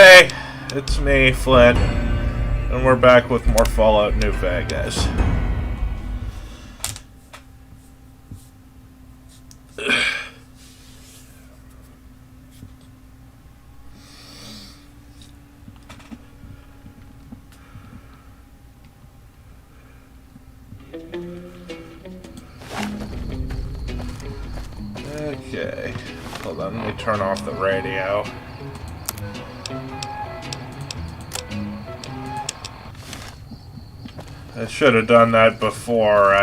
Hey, it's me, Flint, and we're back with more Fallout New Vegas. Okay, hold on, let me turn off the radio. I should have done that before.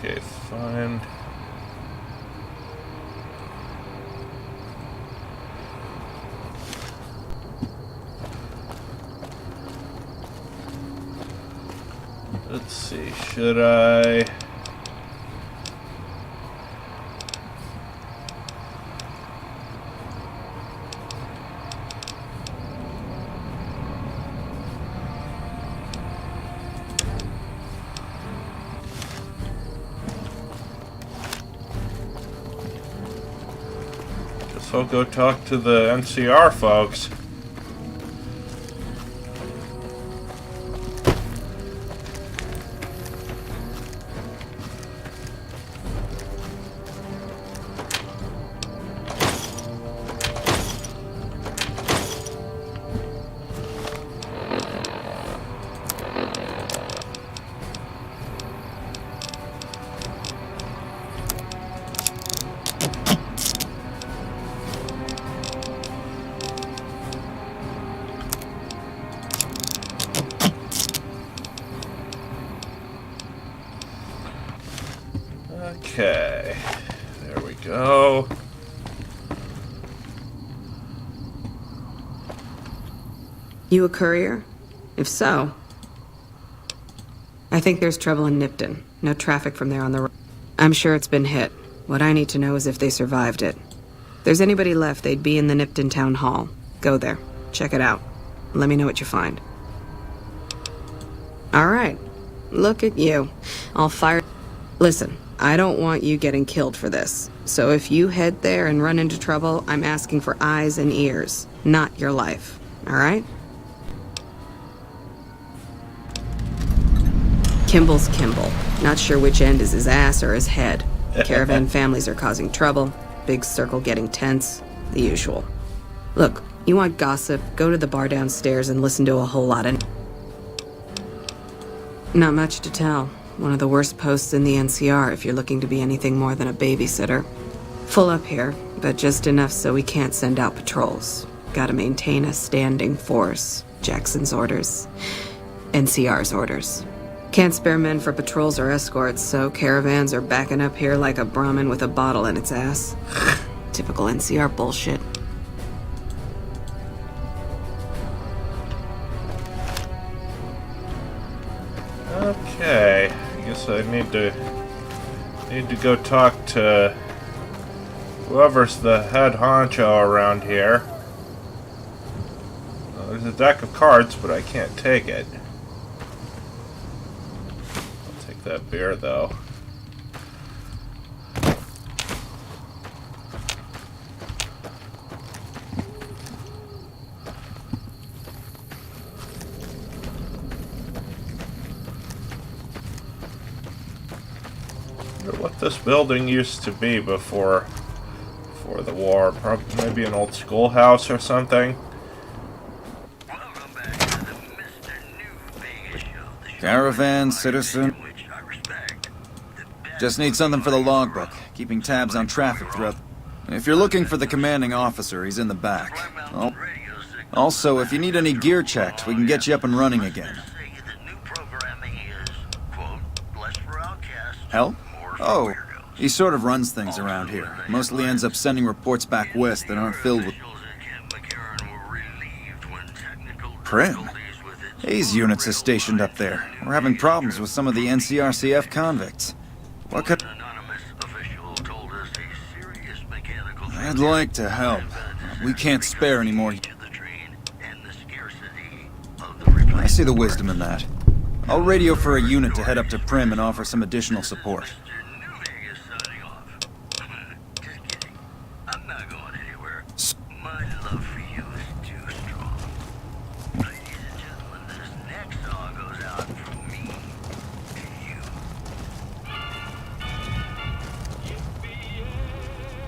Okay, fine. Let's see, should I... Guess I'll go talk to the NCR folks. Okay, there we go. You a courier? If so, I think there's trouble in Nipton. No traffic from there on the road. I'm sure it's been hit. What I need to know is if they survived it. If there's anybody left, they'd be in the Nipton Town Hall. Go there. Check it out. Let me know what you find. All right. Look at you. All fired. Listen, I don't want you getting killed for this. So if you head there and run into trouble, I'm asking for eyes and ears, not your life. All right? Kimball's Kimball. Not sure which end is his ass or his head. Caravan families are causing trouble. Big circle getting tense. The usual. Look, you want gossip, go to the bar downstairs and listen to a whole lot of... Not much to tell. One of the worst posts in the NCR if you're looking to be anything more than a babysitter. Full up here, but just enough so we can't send out patrols. Gotta maintain a standing force. Jackson's orders. NCR's orders. Can't spare men for patrols or escorts, so caravans are backing up here like a Brahmin with a bottle in its ass. Typical NCR bullshit. Okay, I guess I need to go talk to whoever's the head honcho around here. There's a deck of cards, but I can't take it. I'll take that beer, though. What this building used to be before the war. Probably maybe an old schoolhouse or something. Caravan, citizen. Just need something for the logbook, keeping tabs on traffic throughout. If you're looking for the commanding officer, he's in the back. Oh. Also, if you need any gear checked, we can get you up and running again. Help? Oh, he sort of runs things around here. Mostly ends up sending reports back west that aren't filled with... Prim? Hayes units is stationed up there. We're having problems with some of the NCRCF convicts. What could... I'd like to help. We can't spare any more... I see the wisdom in that. I'll radio for a unit to head up to Prim and offer some additional support. Not going anywhere. My love for you is too strong. Ladies and gentlemen, this next song goes out from me to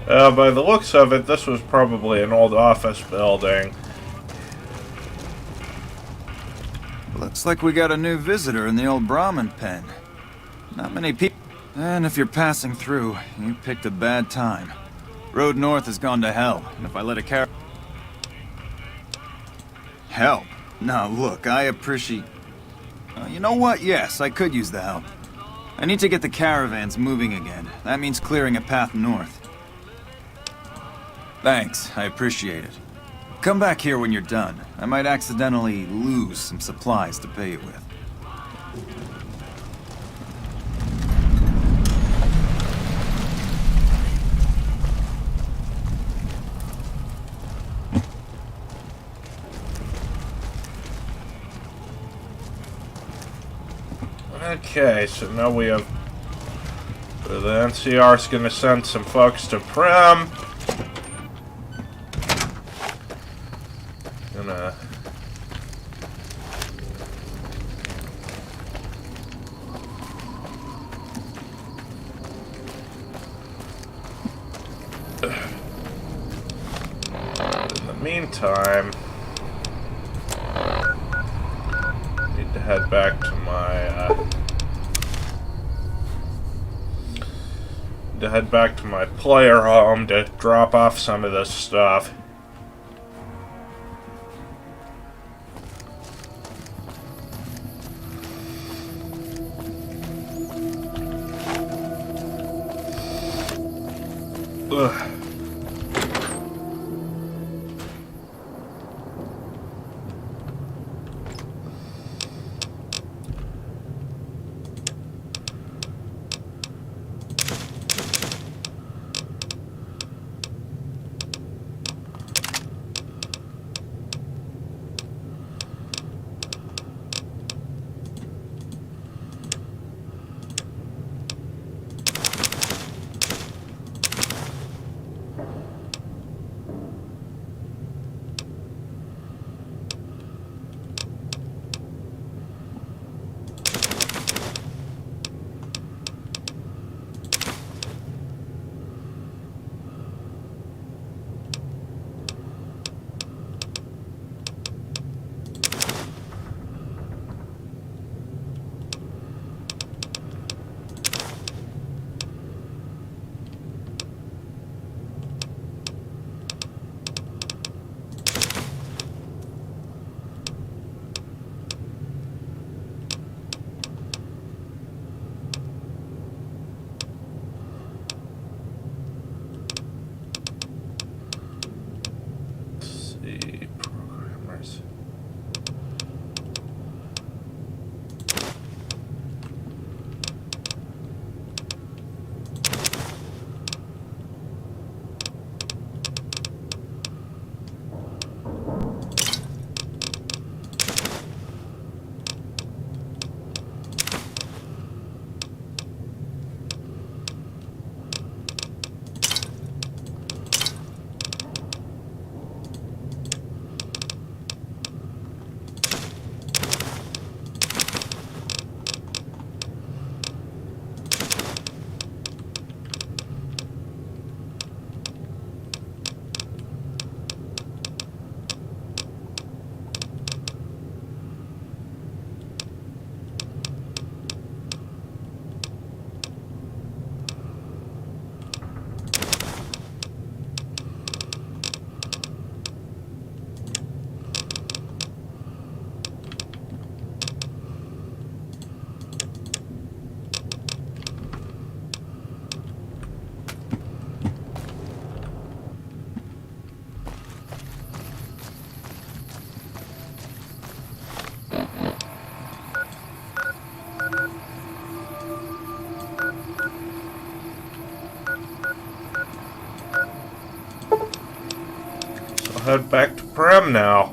you. By the looks of it, this was probably an old office building. Looks like we got a new visitor in the old Brahmin pen. Not many people. And if you're passing through, you picked a bad time. Road north has gone to hell, and if I let a car... Help? Now look, I appreciate... you know what? Yes, I could use the help. I need to get the caravans moving again. That means clearing a path north. Thanks, I appreciate it. Come back here when you're done. I might accidentally lose some supplies to pay you with. Okay, so now we have... The NCR's gonna send some folks to Prem. Gonna... In the meantime... Need to head back to my, player home to drop off some of this stuff. Ugh. Programmers. Head back to Prem now.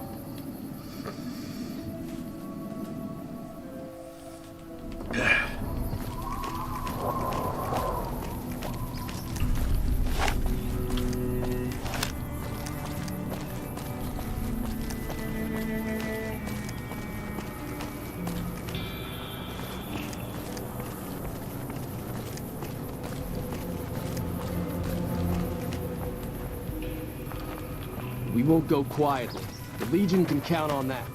We won't go quietly. The Legion can count on that.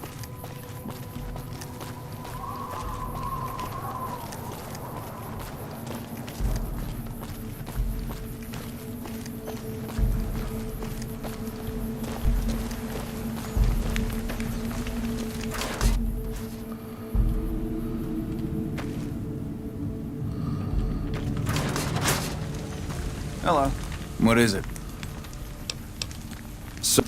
Hello. What is it? So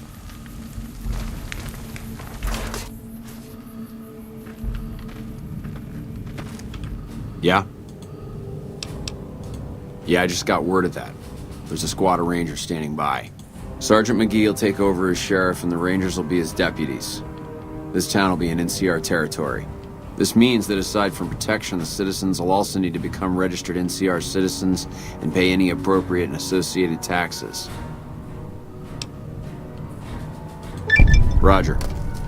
Yeah? Yeah, I just got word of that. There's a squad of Rangers standing by. Sergeant McGee will take over as sheriff and the Rangers will be his deputies. This town will be in NCR territory. This means that aside from protection, the citizens will also need to become registered NCR citizens and pay any appropriate and associated taxes. Roger.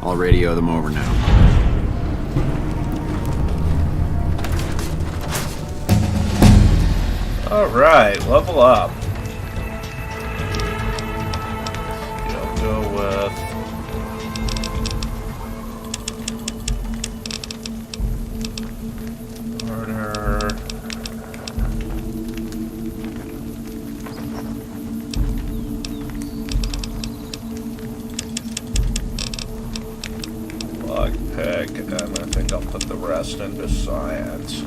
I'll radio them over now. Alright, level up. I'll go with... Order... Lockpick, and I think I'll put the rest into science.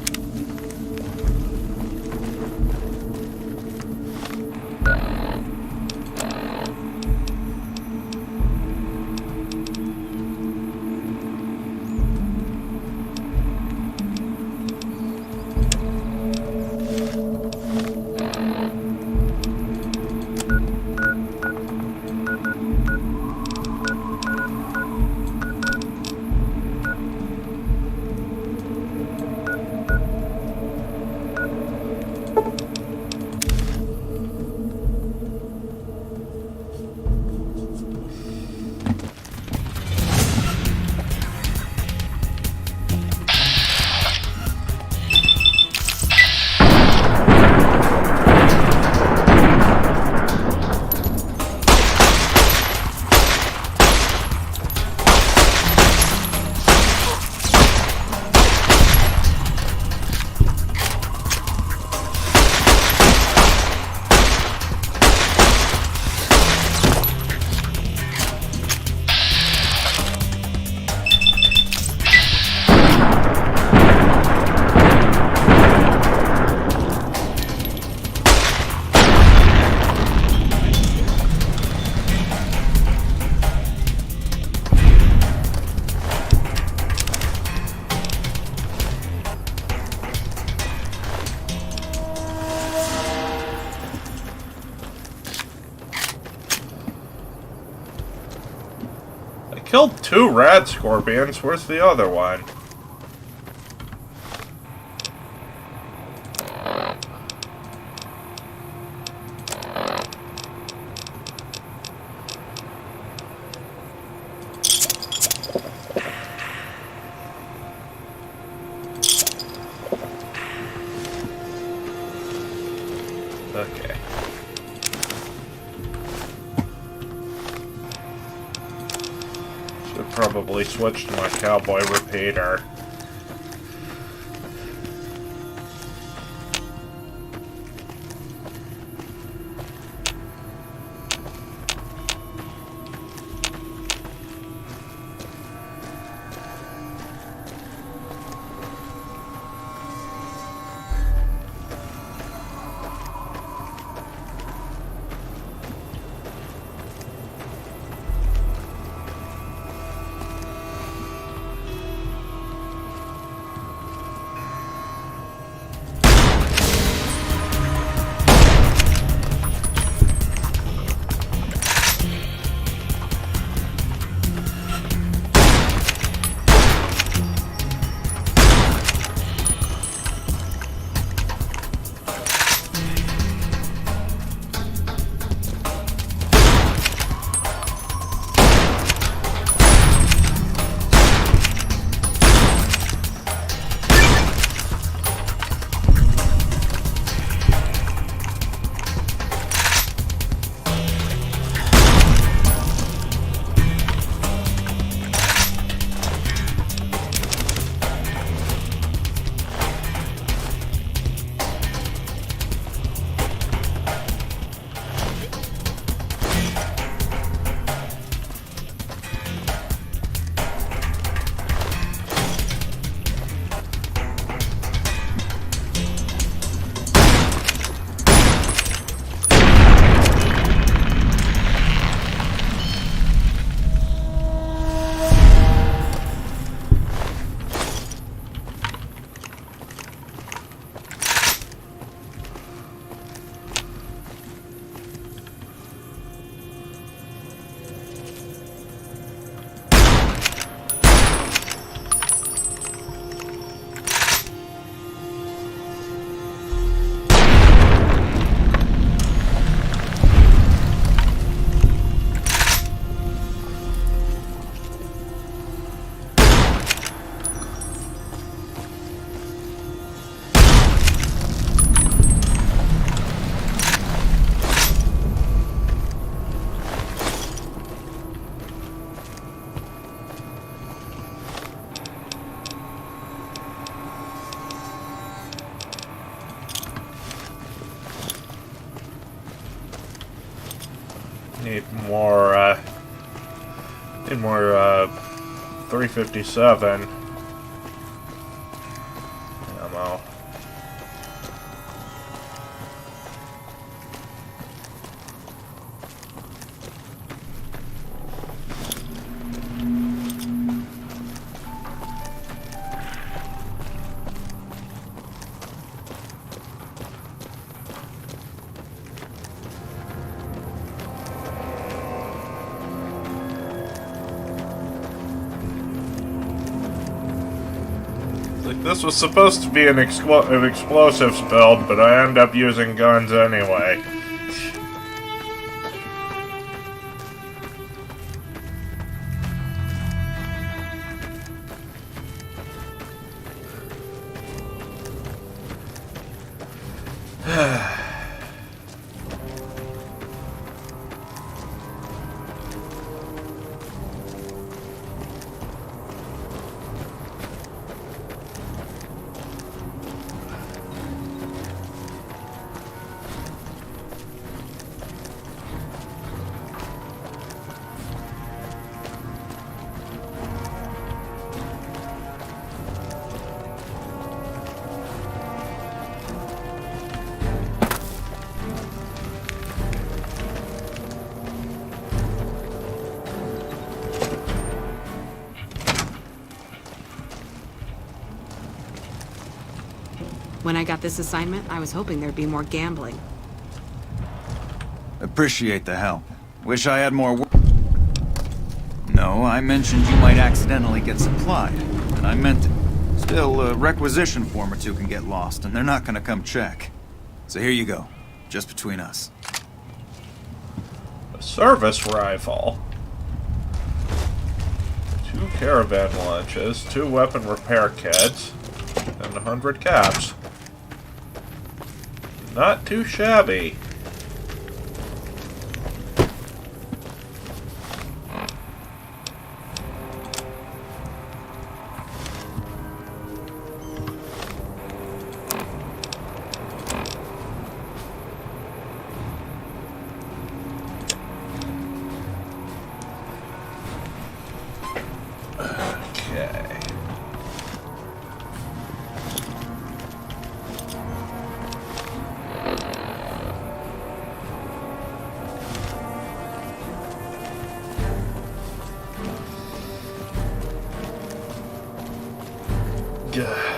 Killed 2 rad scorpions. Where's the other one? Okay. Should probably switch to my cowboy repeater. need more 357 ammo. Like, this was supposed to be an explosives build, but I end up using guns anyway. When I got this assignment, I was hoping there'd be more gambling. Appreciate the help. Wish I had more work. No, I mentioned you might accidentally get supplied, and I meant it. Still, a requisition form or two can get lost, and they're not gonna come check. So here you go, just between us. A service rifle. 2 caravan launches, 2 weapon repair kits, and 100 caps. Not too shabby. Okay. God.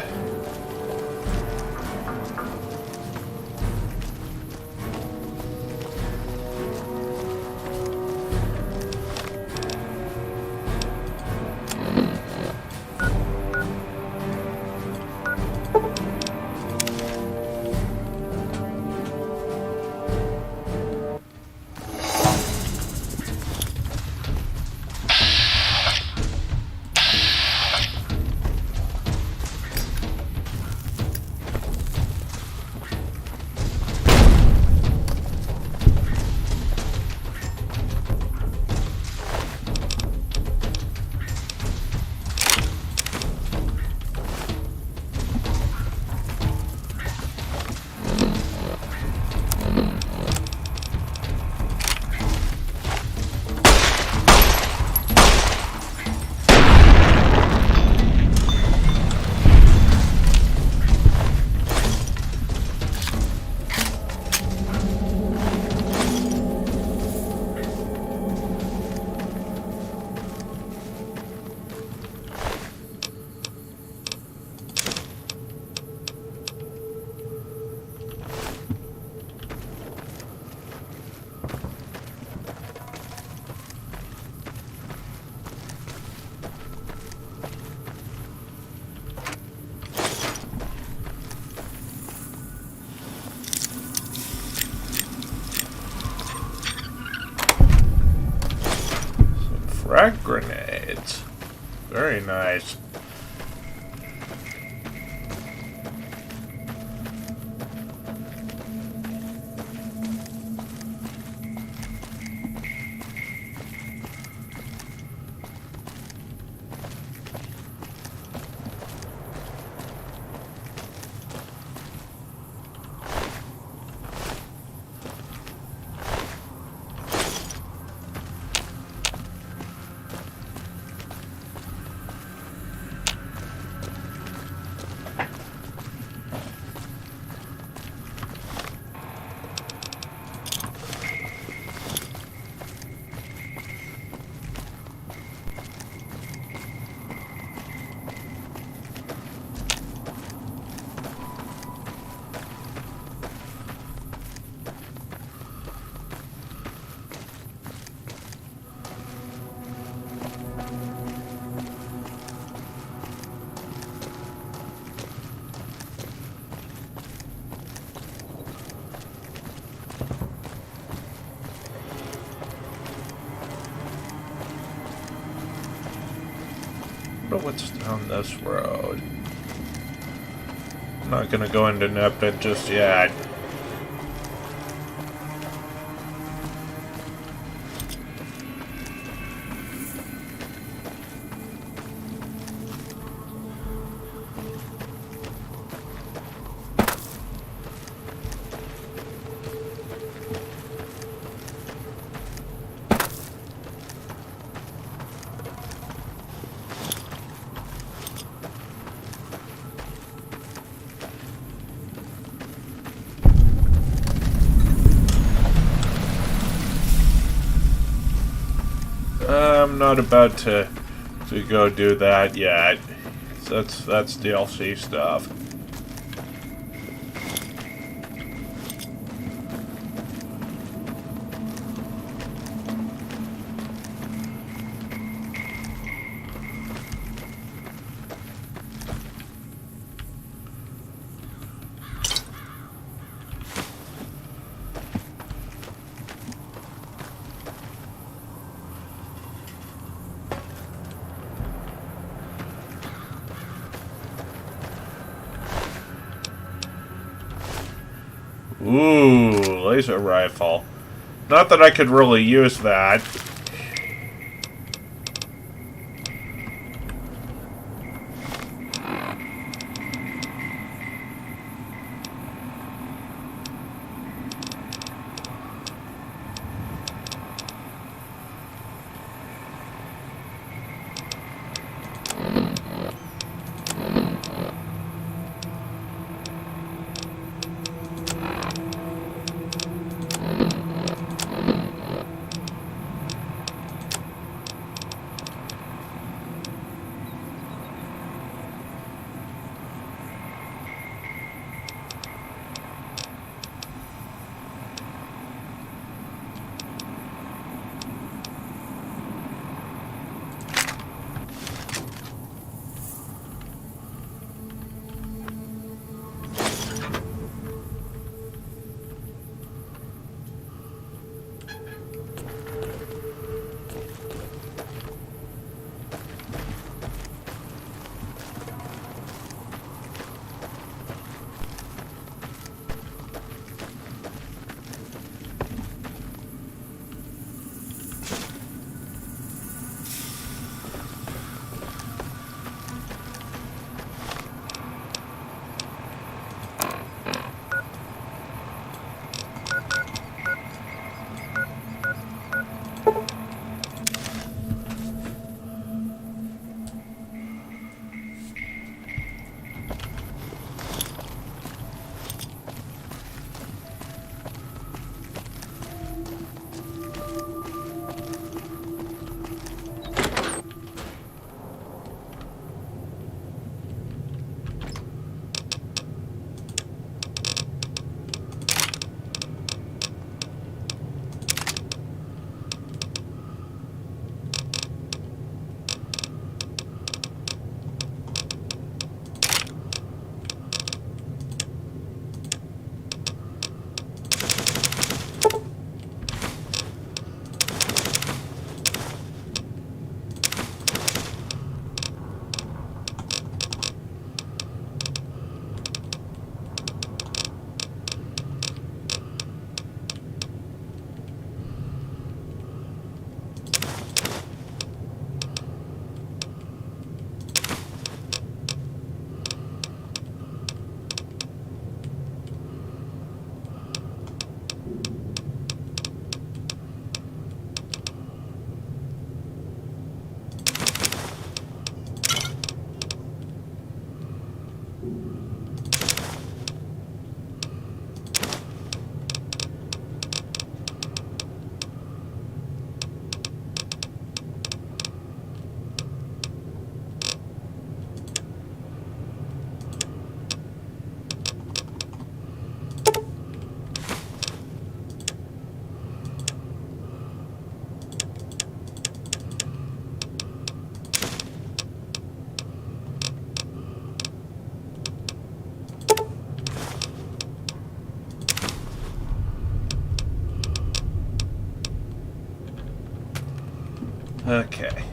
Frag grenades. Very nice. But what's down this road? I'm not gonna go into Neptune just yet. I'm not about to go do that yet. That's DLC stuff. Ooh, laser rifle. Not that I could really use that. Okay.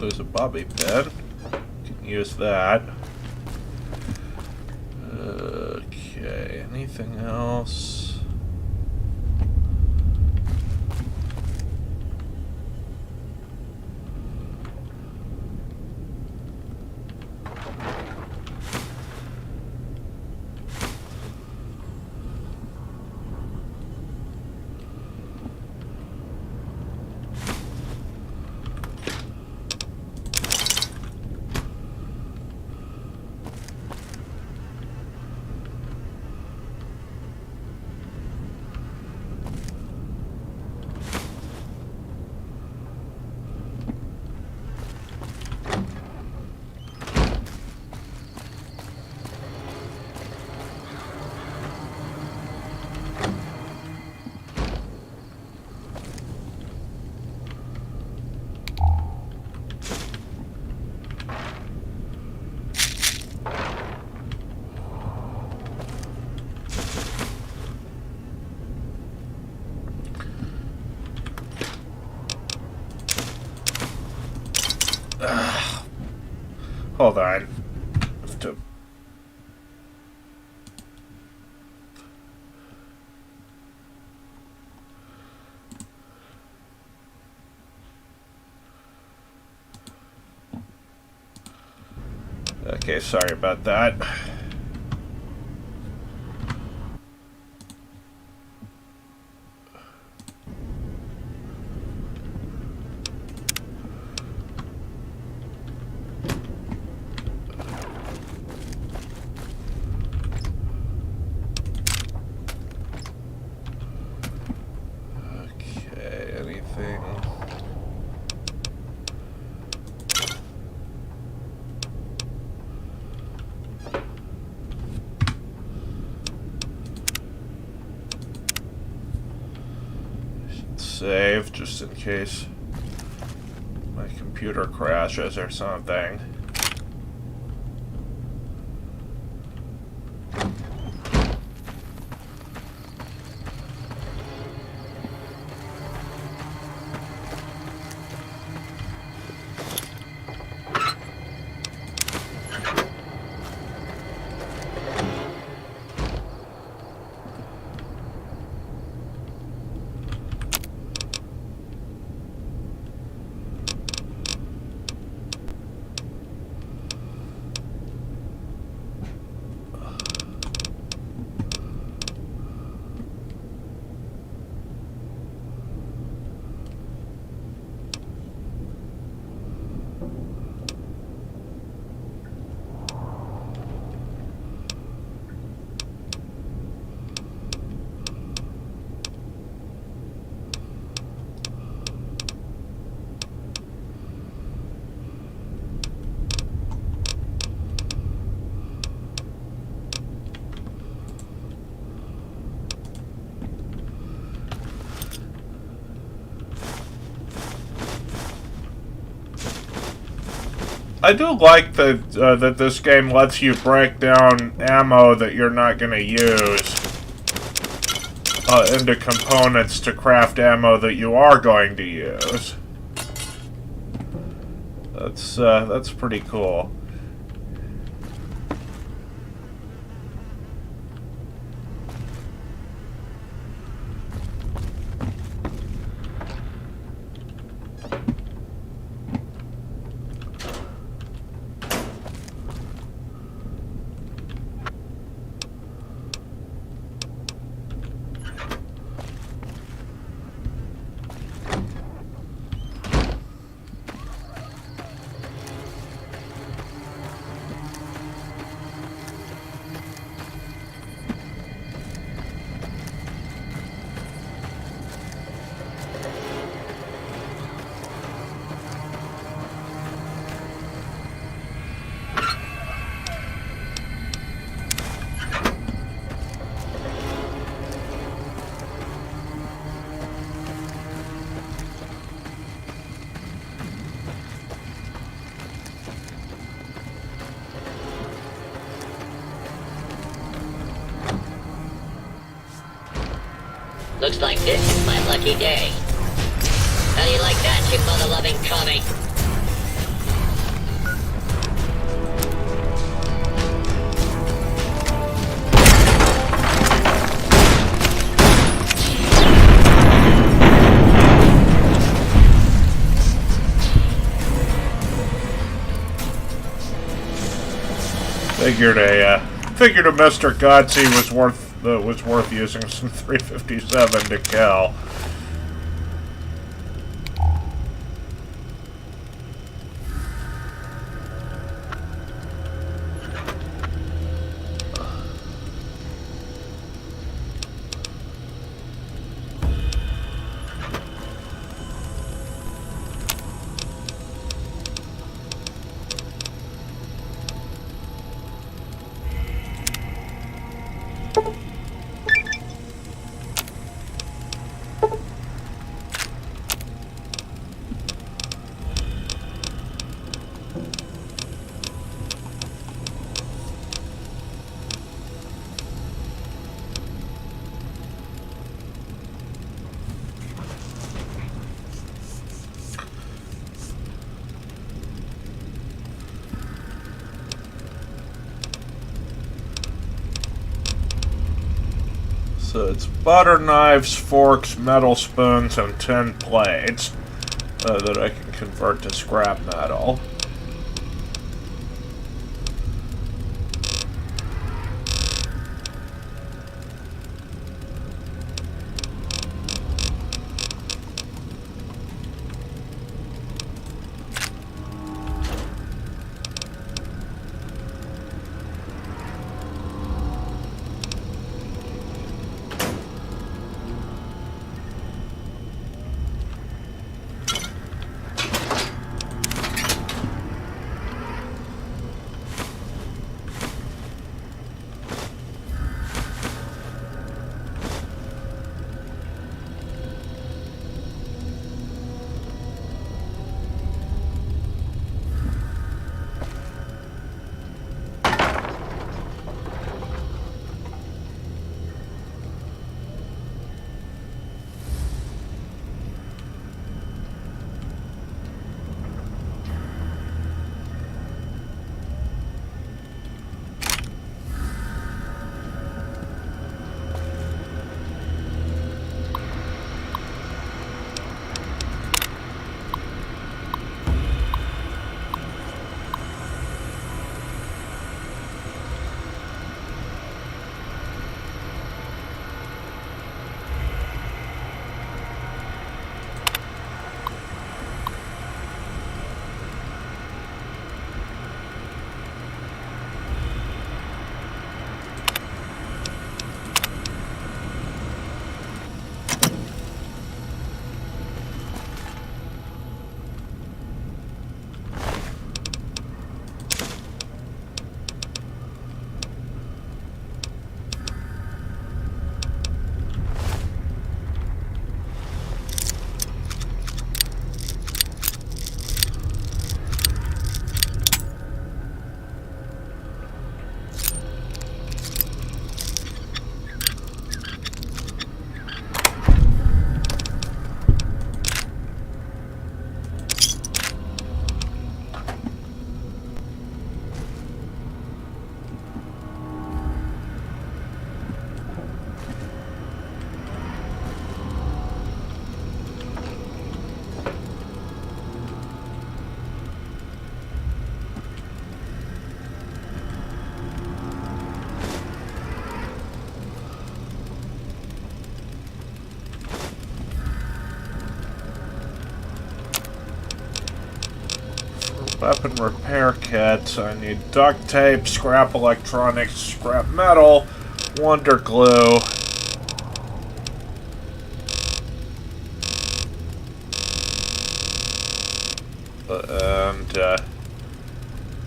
There's a bobby pin. Can use that. Okay, anything else? Hold on. Okay, sorry about that. Okay, anything? Save just in case my computer crashes or something. I do like that this game lets you break down ammo that you're not going to use into components to craft ammo that you are going to use. That's pretty cool. Looks like this is my lucky day. How do you like that, you mother-loving commie? Figured a Mr. Gutsy was worth using some 357 to kill. So it's butter knives, forks, metal spoons, and tin plates that I can convert to scrap metal. Weapon repair kits. I need duct tape, scrap electronics, scrap metal, wonder glue.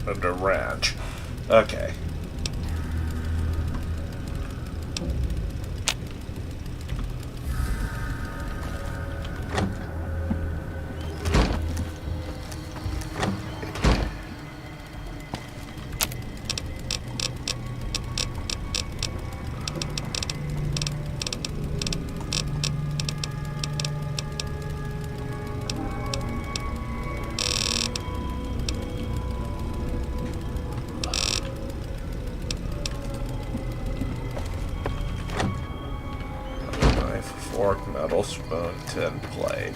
And a wrench. Okay. Fork, metal spoon, tin plate,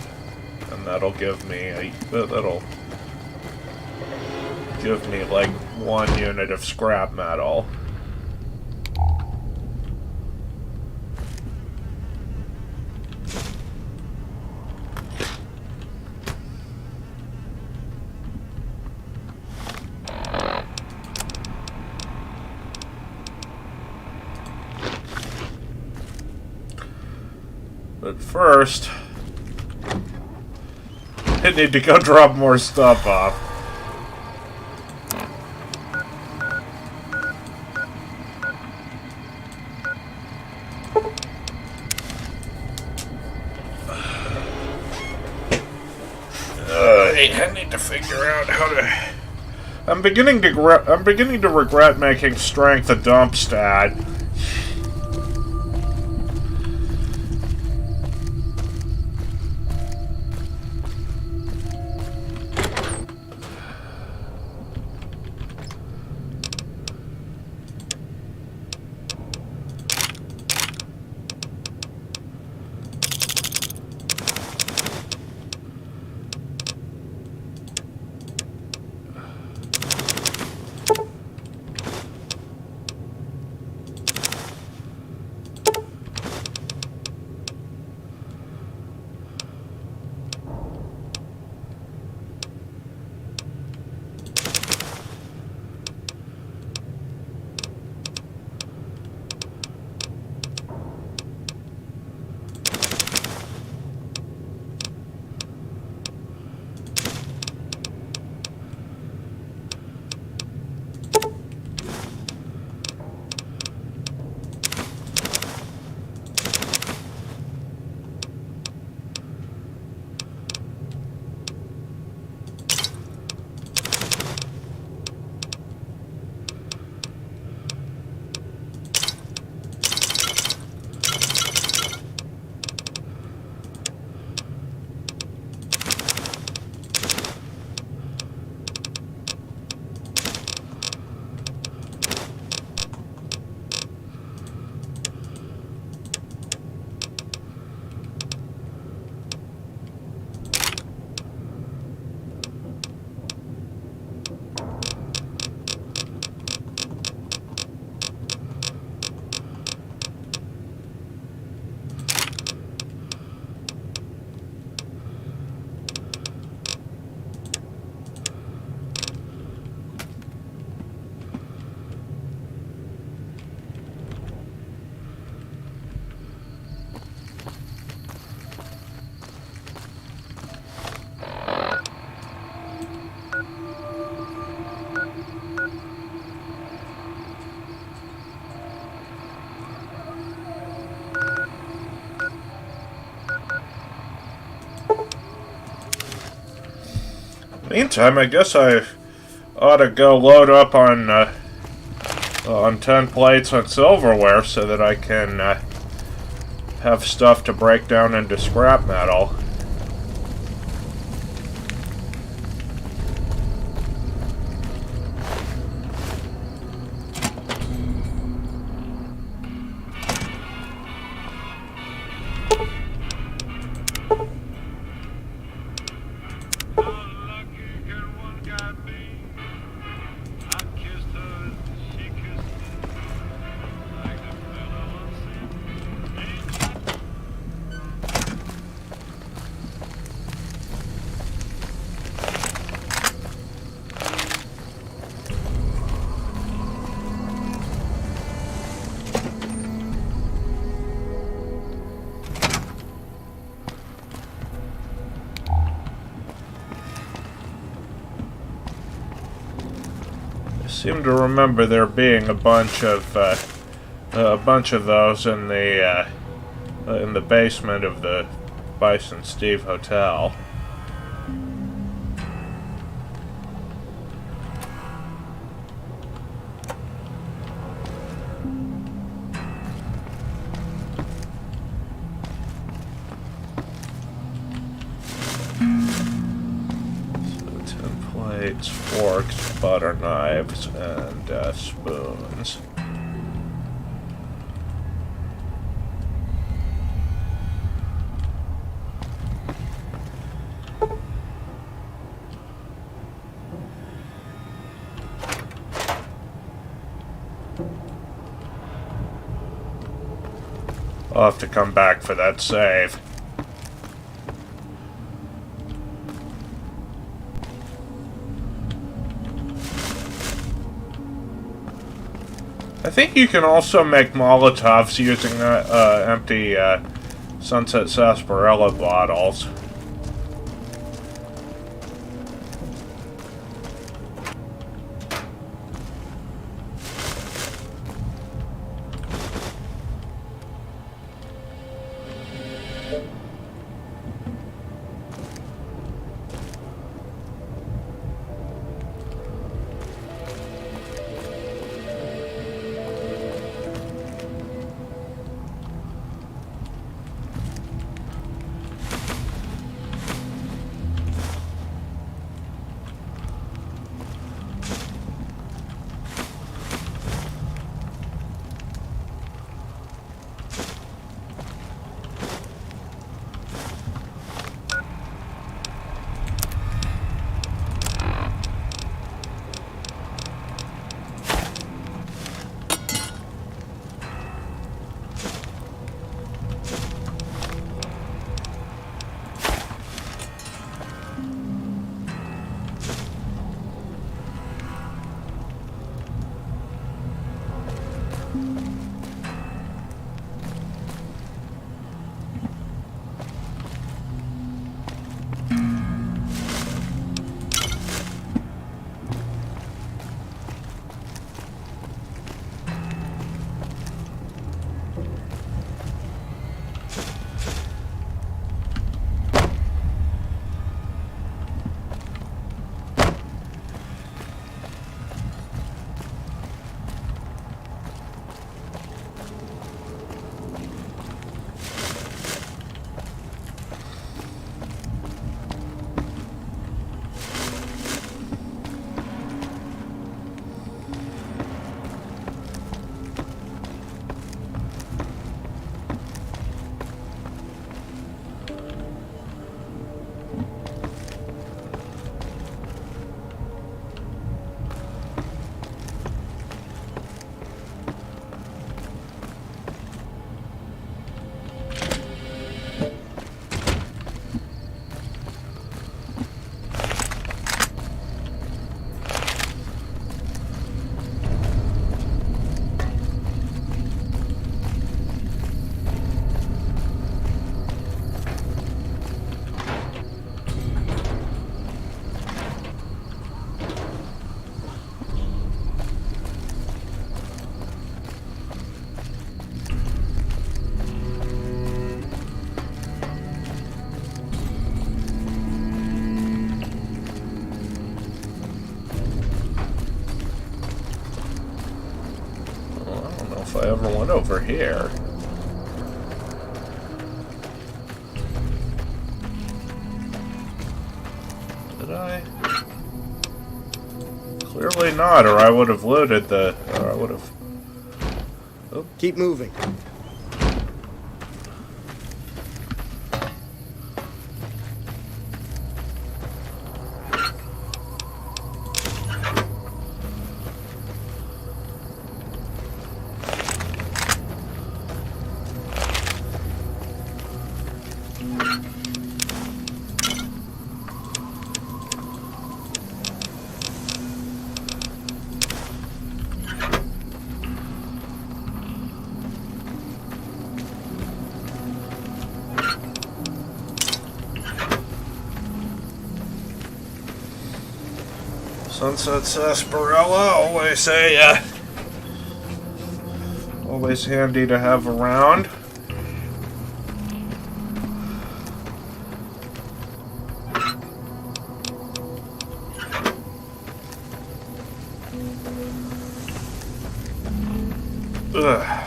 and that'll give me like 1 unit of scrap metal. But first, I need to go drop more stuff off. I need to figure out how to. I'm beginning to regret making strength a dump stat. Meantime, I guess I ought to go load up on 10 plates on silverware so that I can have stuff to break down into scrap metal. I seem to remember there being a bunch of those in the basement of the Bison Steve Hotel. Plates, forks, butter knives, and spoons. I'll have to come back for that save. I think you can also make Molotovs using empty Sunset Sarsaparilla bottles. I ever went over here. Did I? Clearly not, or I would have looted the... or I would have... Oh. Keep moving. Sunset Sarsaparilla, always handy to have around. Ugh.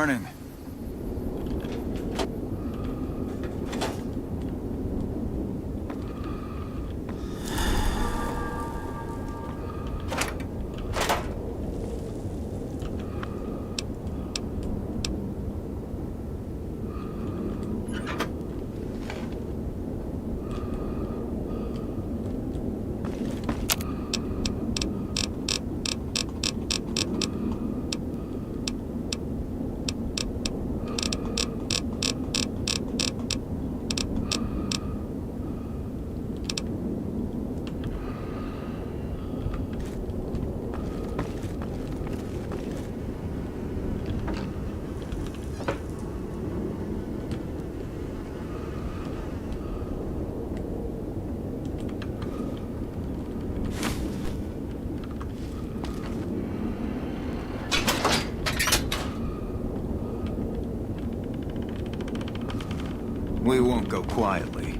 Morning. We won't go quietly.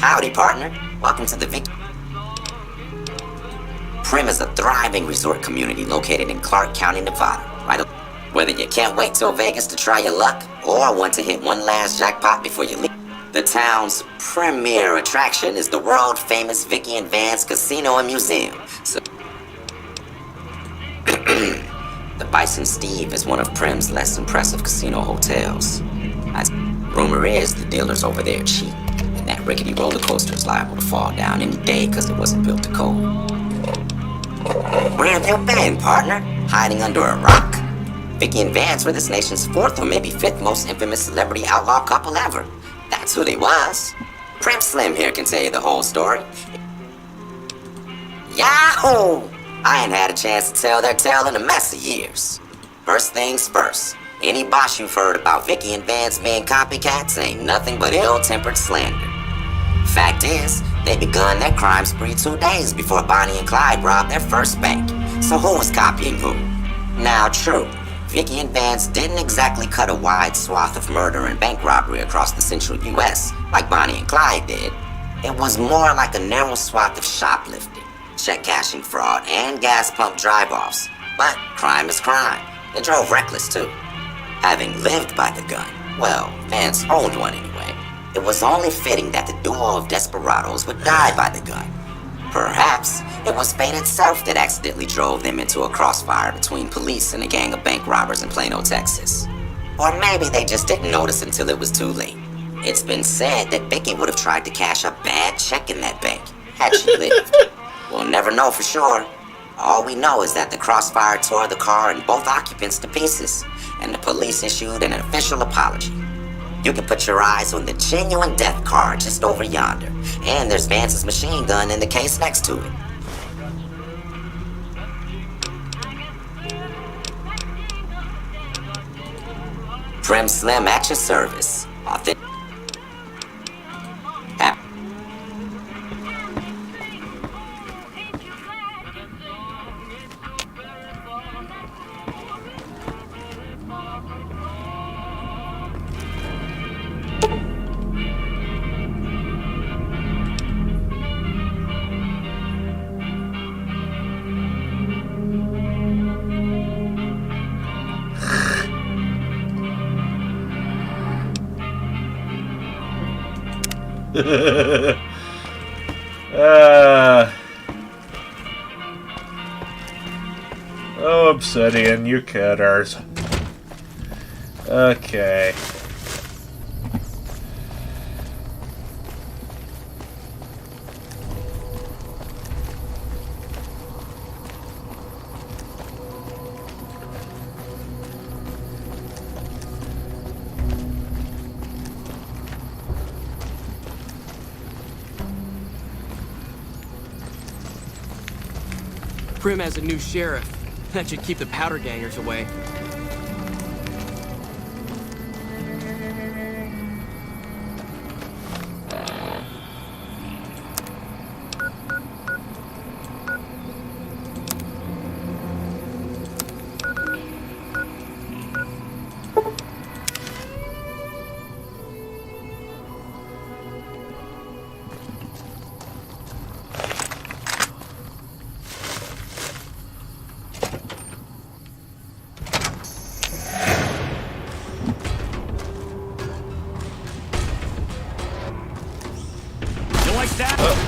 Howdy, partner. Welcome to the Vic. Prim is a thriving resort community located in Clark County, Nevada. Right. Whether you can't wait till Vegas to try your luck or want to hit one last jackpot before you leave, the town's premier attraction is the world-famous Vicky and Vance Casino and Museum. So the Bison Steve is one of Prim's less impressive casino hotels. Rumor is the dealers over there cheap. That rickety roller coaster is liable to fall down any day because it wasn't built to cold. Where have you been, partner? Hiding under a rock? Vicky and Vance were this nation's fourth or maybe fifth most infamous celebrity outlaw couple ever. That's who they was. Prim Slim here can tell you the whole story. Yahoo! I ain't had a chance to tell their tale in a mess of years. First things first. Any bosh you've heard about Vicky and Vance being copycats ain't nothing but ill-tempered slander. Fact is, they begun their crime spree 2 days before Bonnie and Clyde robbed their first bank. So who was copying who? Now true, Vicky and Vance didn't exactly cut a wide swath of murder and bank robbery across the central US like Bonnie and Clyde did. It was more like a narrow swath of shoplifting, check cashing fraud, and gas pump drive-offs. But crime is crime. They drove reckless too. Having lived by the gun, well, Vance owned one anyway, it was only fitting that the duo of desperados would die by the gun. Perhaps it was fate itself that accidentally drove them into a crossfire between police and a gang of bank robbers in Plano, Texas. Or maybe they just didn't notice until it was too late. It's been said that Vicky would have tried to cash a bad check in that bank, had she lived. We'll never know for sure. All we know is that the crossfire tore the car and both occupants to pieces, and the police issued an official apology. You can put your eyes on the genuine death car just over yonder, and there's Vance's machine gun in the case next to it. Prim Slim at your service. Authentic. Oh, Obsidian, you kidders. Okay. Prim has a new sheriff. That should keep the powder gangers away. You like that?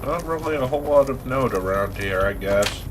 Not really a whole lot of note around here, I guess.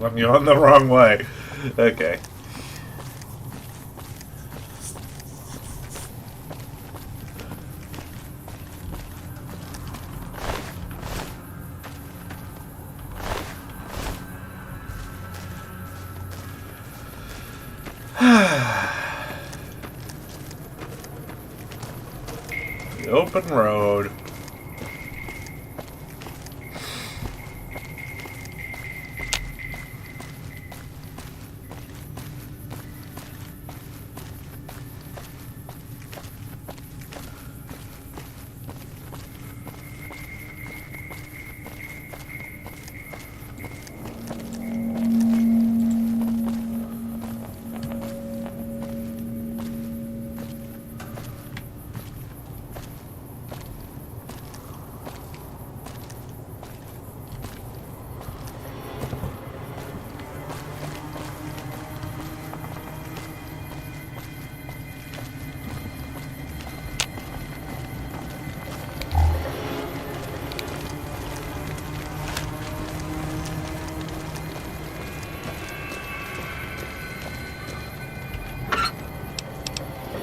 I'm going the wrong way. Okay. The open road.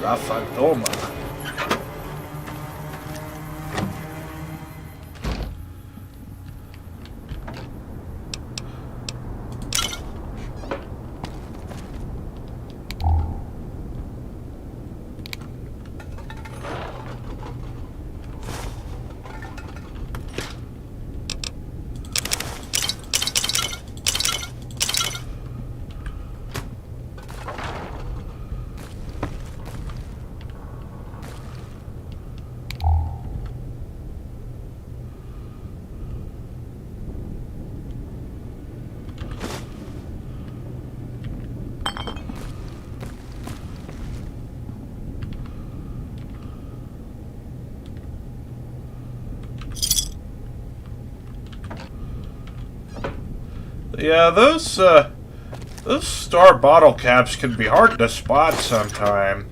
La Fantoma. Yeah, those star bottle caps can be hard to spot sometimes,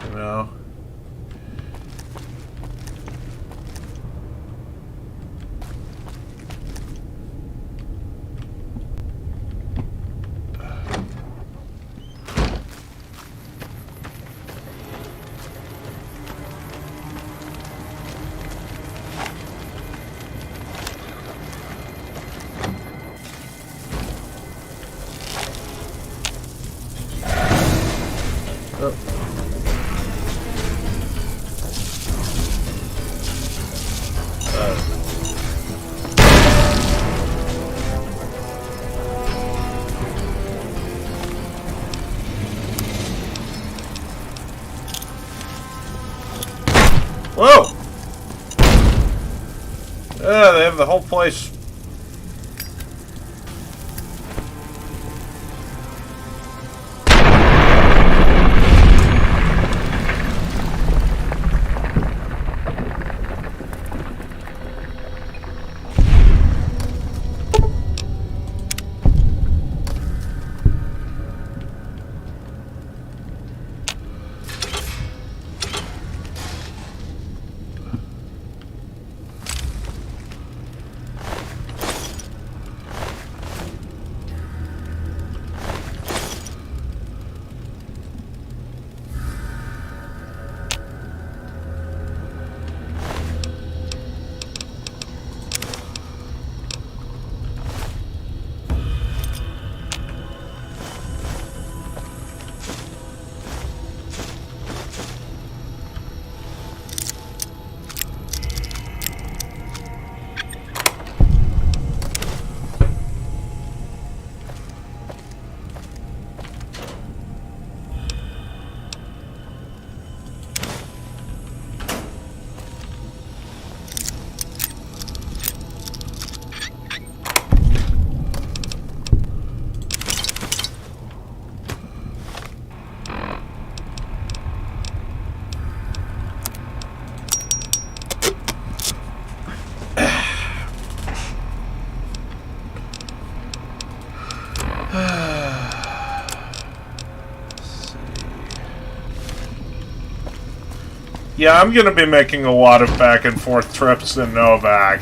you know. Whoa! Yeah, they have the whole place. Yeah, I'm gonna be making a lot of back and forth trips in Novak.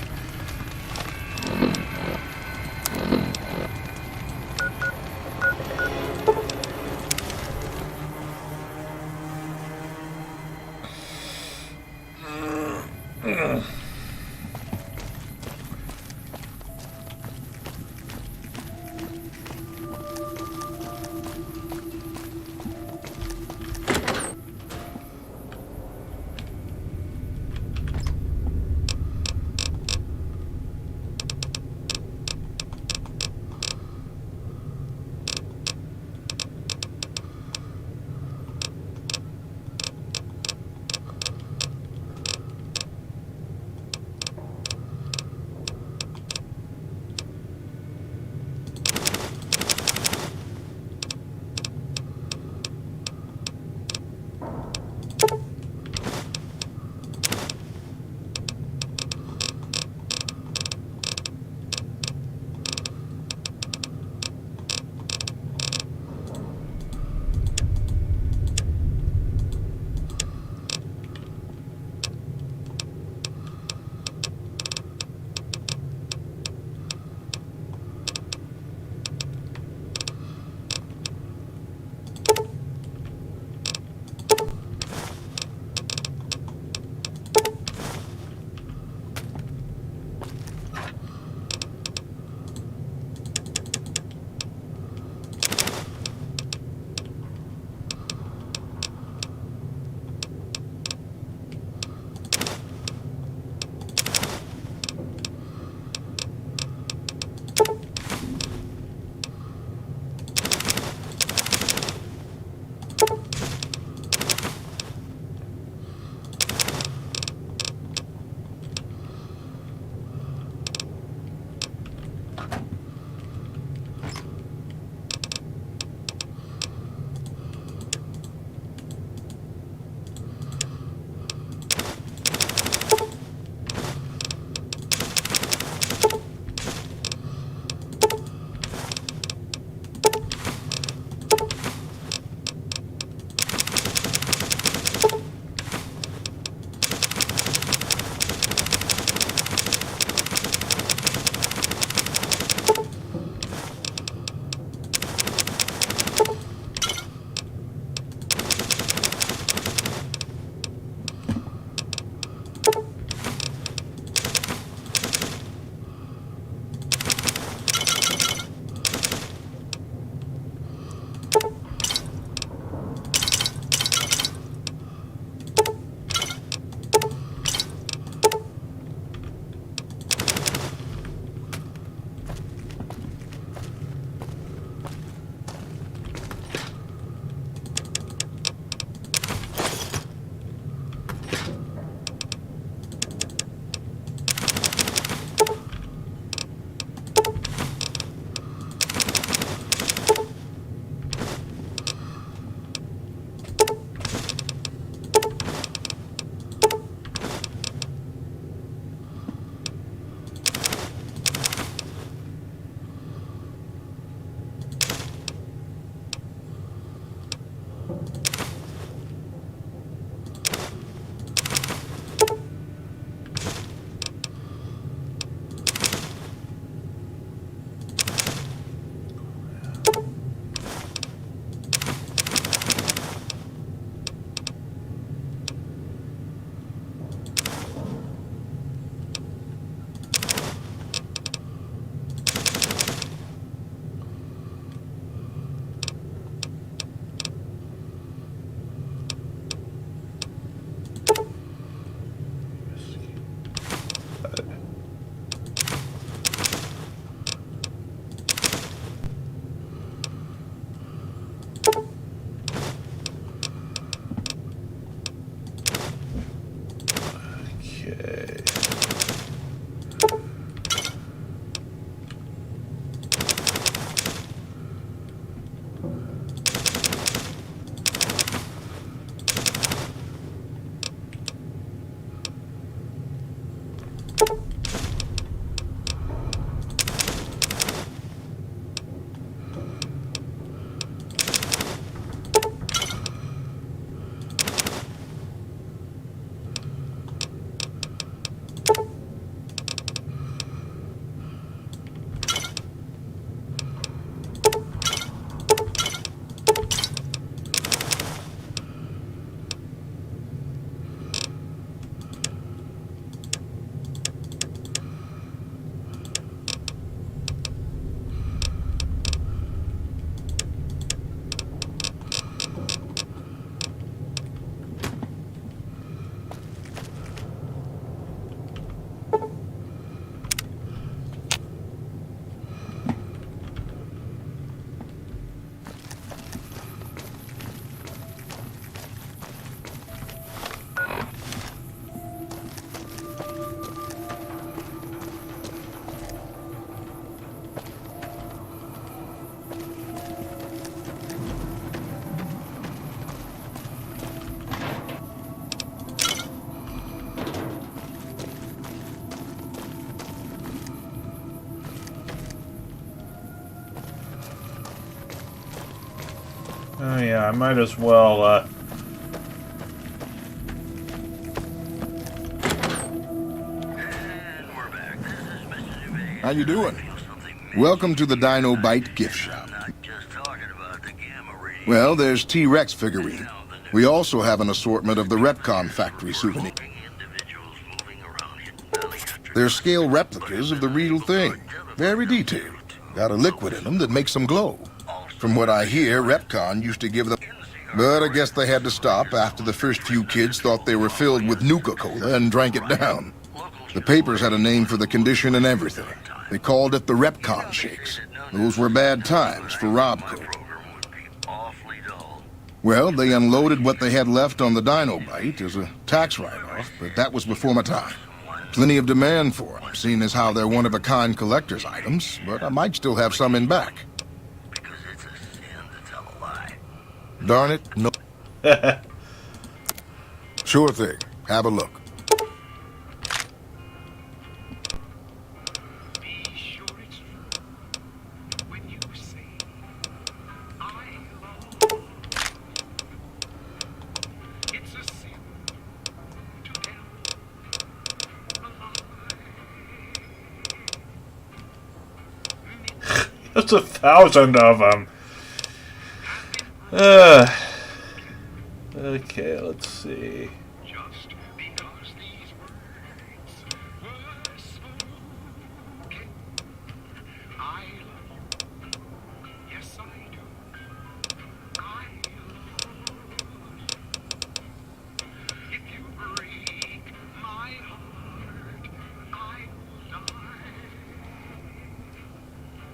Oh yeah, I might as well, How you doing? Welcome to the Dino Bite gift shop. Well, there's T-Rex figurine. We also have an assortment of the Repcon factory souvenir. They're scale replicas of the real thing. Very detailed. Got a liquid in them that makes them glow. From what I hear, Repcon used to give them... But I guess they had to stop after the first few kids thought they were filled with Nuka-Cola and drank it down. The papers had a name for the condition and everything. They called it the Repcon shakes. Those were bad times for Robco. Well, they unloaded what they had left on the Dino Bite as a tax write-off, but that was before my time. Plenty of demand for them, seeing as how they're one-of-a-kind collector's items, but I might still have some in back. Because it's a sin to tell a lie. Darn it, no. Sure thing. Have a look. There's 1,000 of them. Okay, let's see. Just because these words were spoken, I love you. Yes, I do. I love you. If you break my heart, I will die.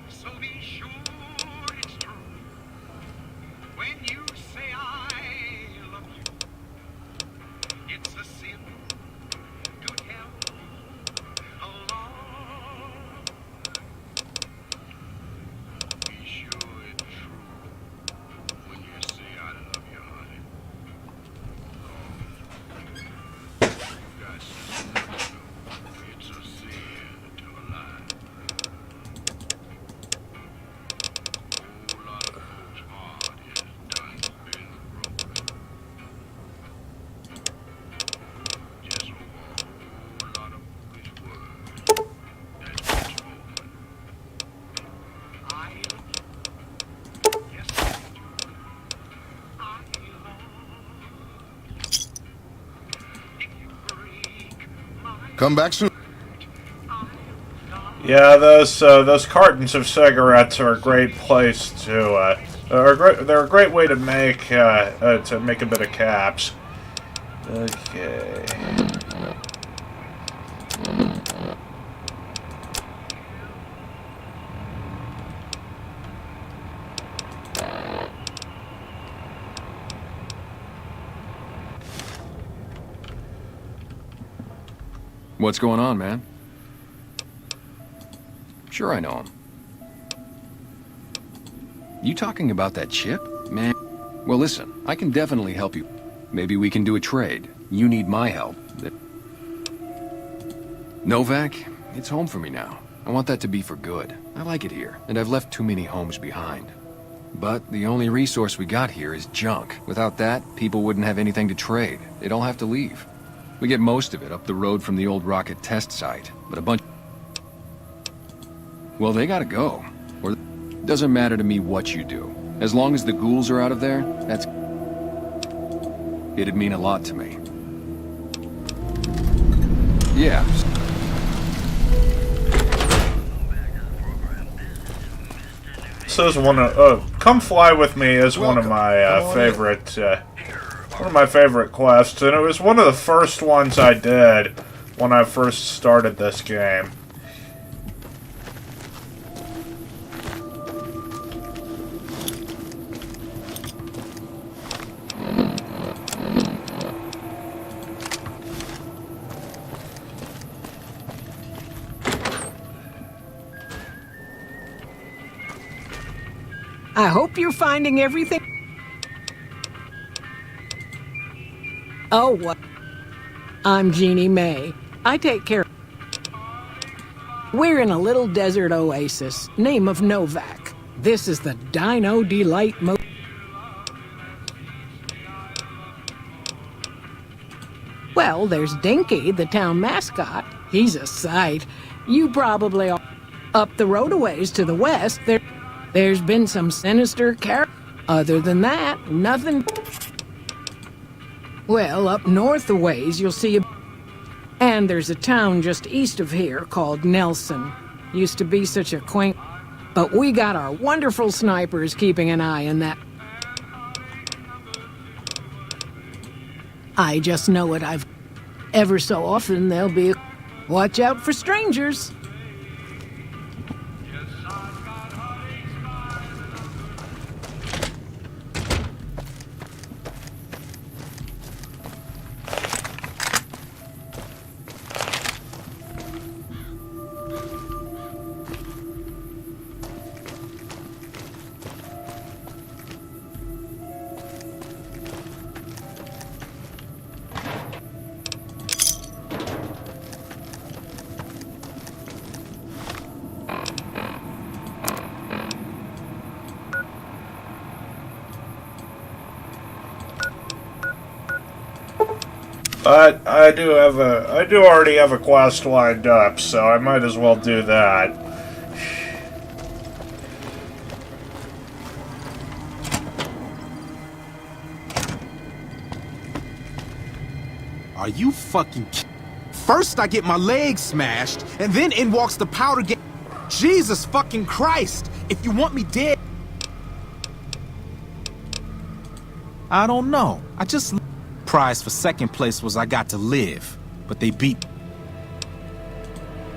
So be sure it's true when you say I love you. It's a sin to tell a lie. Be sure it's true when you say I love you, honey. You got to know it's a sin to tell a lie. Whole lot of folks' heart is done been broken. Just over a whole lot of foolish words that's been spoken. I love you. Yes, I do. I love you. If you break my Come back soon. Yeah, those cartons of cigarettes are a great place to, they're a great way to make a bit of caps. Okay. What's going on, man? Sure I know him. You talking about that chip, man? Well, listen, I can definitely help you. Maybe we can do a trade. You need my help. Novak, it's home for me now. I want that to be for good. I like it here, and I've left too many homes behind. But the only resource we got here is junk. Without that, people wouldn't have anything to trade. They'd all have to leave. We get most of it up the road from the old rocket test site, but a bunch... Well, they gotta go. Or doesn't matter to me what you do. As long as the ghouls are out of there, that's... It'd mean a lot to me. Yeah. This is Come Fly With Me is one of my favorite quests, and it was one of the first ones I did when I first started this game. I hope you're finding everything. Oh, what? I'm Jeannie May. I take care. We're in a little desert oasis, name of Novak. This is the Dino Delight Well, there's Dinky, the town mascot. He's a sight. You probably are. Up the road a ways to the west, there's been some sinister characters. Other than that, nothing. Well, up north a ways, you'll see a... And there's a town just east of here called Nelson. Used to be such a quaint... But we got our wonderful snipers keeping an eye on that. I just know it. Ever so often there'll be a... Watch out for strangers. I do already have a quest lined up, so I might as well do that. Are you fucking First I get my leg smashed, and then in walks the powder gang. Jesus fucking Christ! If you want me dead... I don't know. I just... Prize for second place was I got to live, but they beat...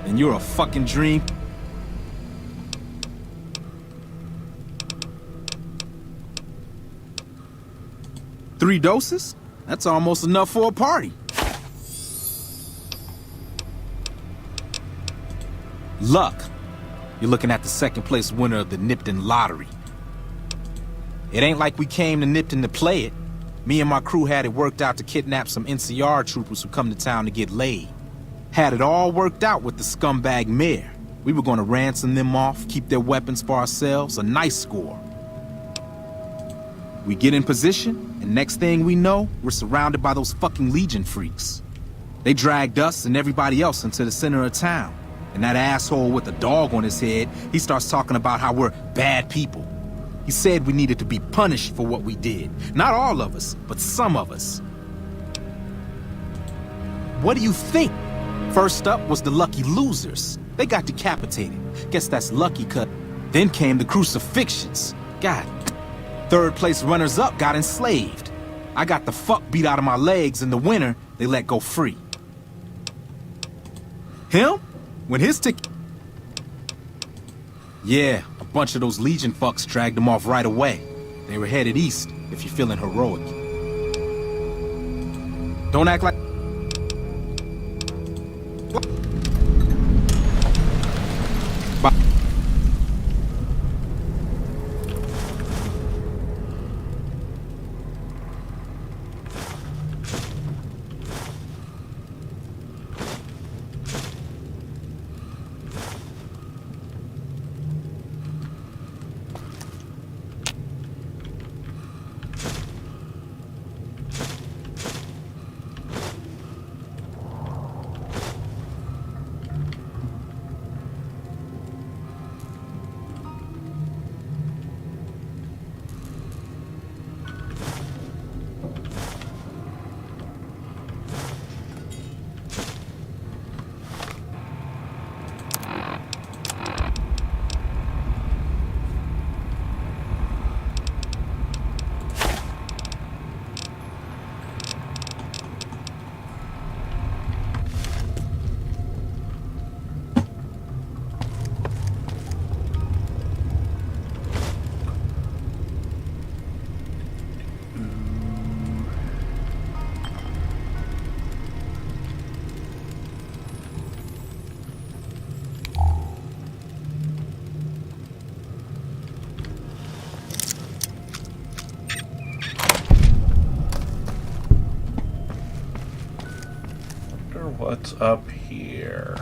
And you're a fucking dream. Three doses? That's almost enough for a party. Luck. You're looking at the second place winner of the Nipton lottery. It ain't like we came to Nipton to play it. Me and my crew had it worked out to kidnap some NCR troopers who come to town to get laid. Had it all worked out with the scumbag mayor. We were gonna ransom them off, keep their weapons for ourselves, a nice score. We get in position, and next thing we know, we're surrounded by those fucking Legion freaks. They dragged us and everybody else into the center of town. And that asshole with the dog on his head, he starts talking about how we're bad people. He said we needed to be punished for what we did. Not all of us, but some of us. What do you think? First up was the lucky losers. They got decapitated. Guess that's lucky cut. Then came the crucifixions. God. Third place runners-up got enslaved. I got the fuck beat out of my legs, and the winner, they let go free. Him? When his ticket... Yeah, a bunch of those Legion fucks dragged him off right away. They were headed east, if you're feeling heroic. Don't act like... What's up here?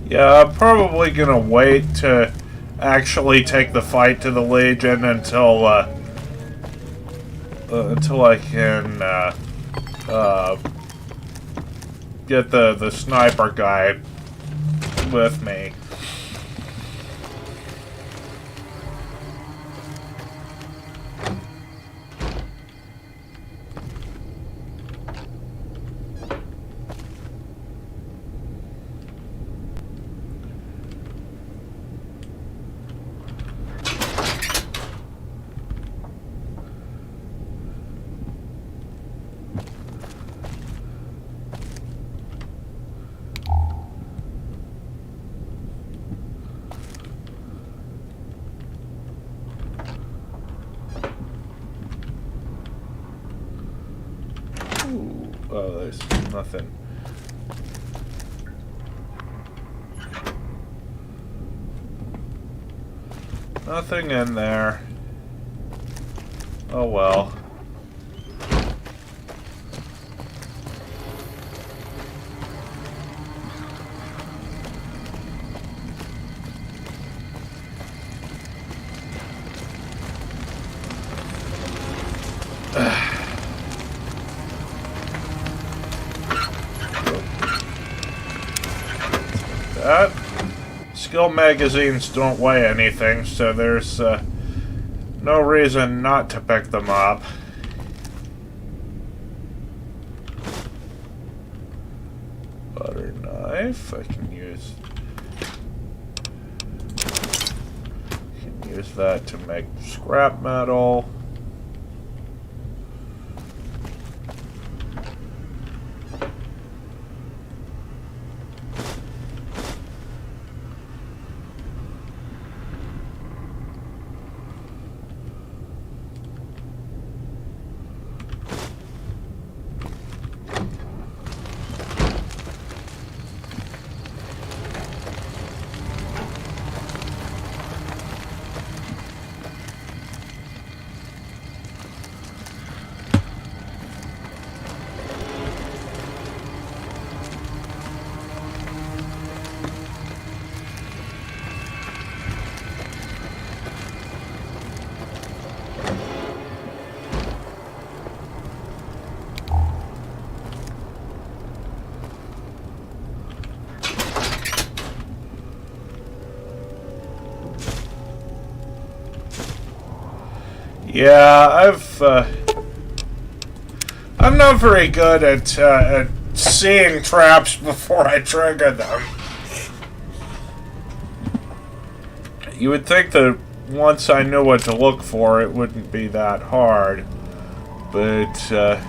Yeah, I'm probably gonna wait to actually take the fight to the Legion until I can get the sniper guy with me. Oh, there's nothing. Nothing in there. Oh well. That skill magazines don't weigh anything, so there's no reason not to pick them up. Butter knife, I can use that to make scrap metal. Yeah, I'm not very good at seeing traps before I trigger them. You would think that once I knew what to look for, it wouldn't be that hard. But,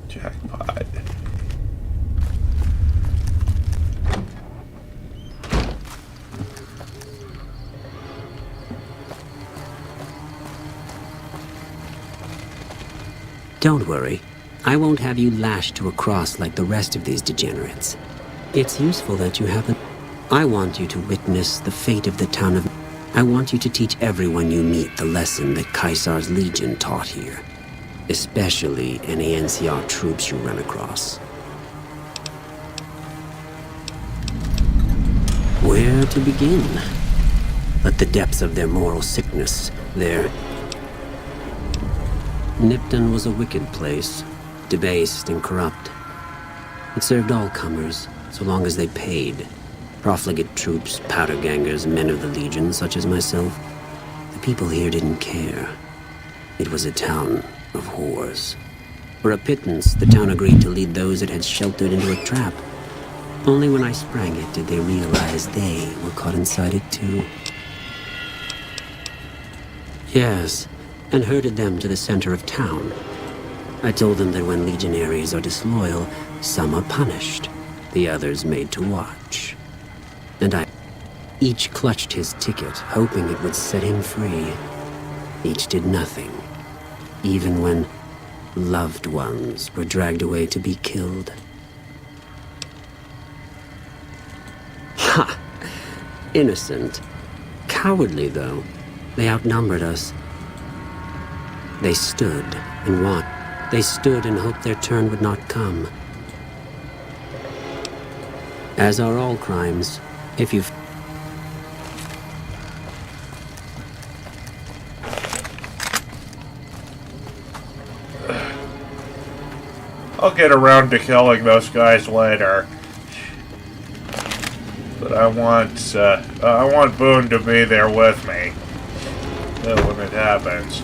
jackpot. Don't worry. I won't have you lashed to a cross like the rest of these degenerates. It's useful that you haven't. I want you to witness the fate of the town of... I want you to teach everyone you meet the lesson that Caesar's Legion taught here. Especially any NCR troops you run across. Where to begin? At the depths of their moral sickness, their... Nipton was a wicked place, debased and corrupt. It served all comers, so long as they paid. Profligate troops, powder gangers, men of the Legion, such as myself. The people here didn't care. It was a town of whores. For a pittance, the town agreed to lead those it had sheltered into a trap. Only when I sprang it did they realize they were caught inside it too. Yes, and herded them to the center of town. I told them that when legionaries are disloyal, some are punished, the others made to watch. And each clutched his ticket, hoping it would set him free. Each did nothing, even when loved ones were dragged away to be killed. Ha! Innocent. Cowardly, though. They outnumbered us. They stood and watched. They stood and hoped their turn would not come. As are all crimes, if you've... I'll get around to killing those guys later. But I want Boone to be there with me when it happens.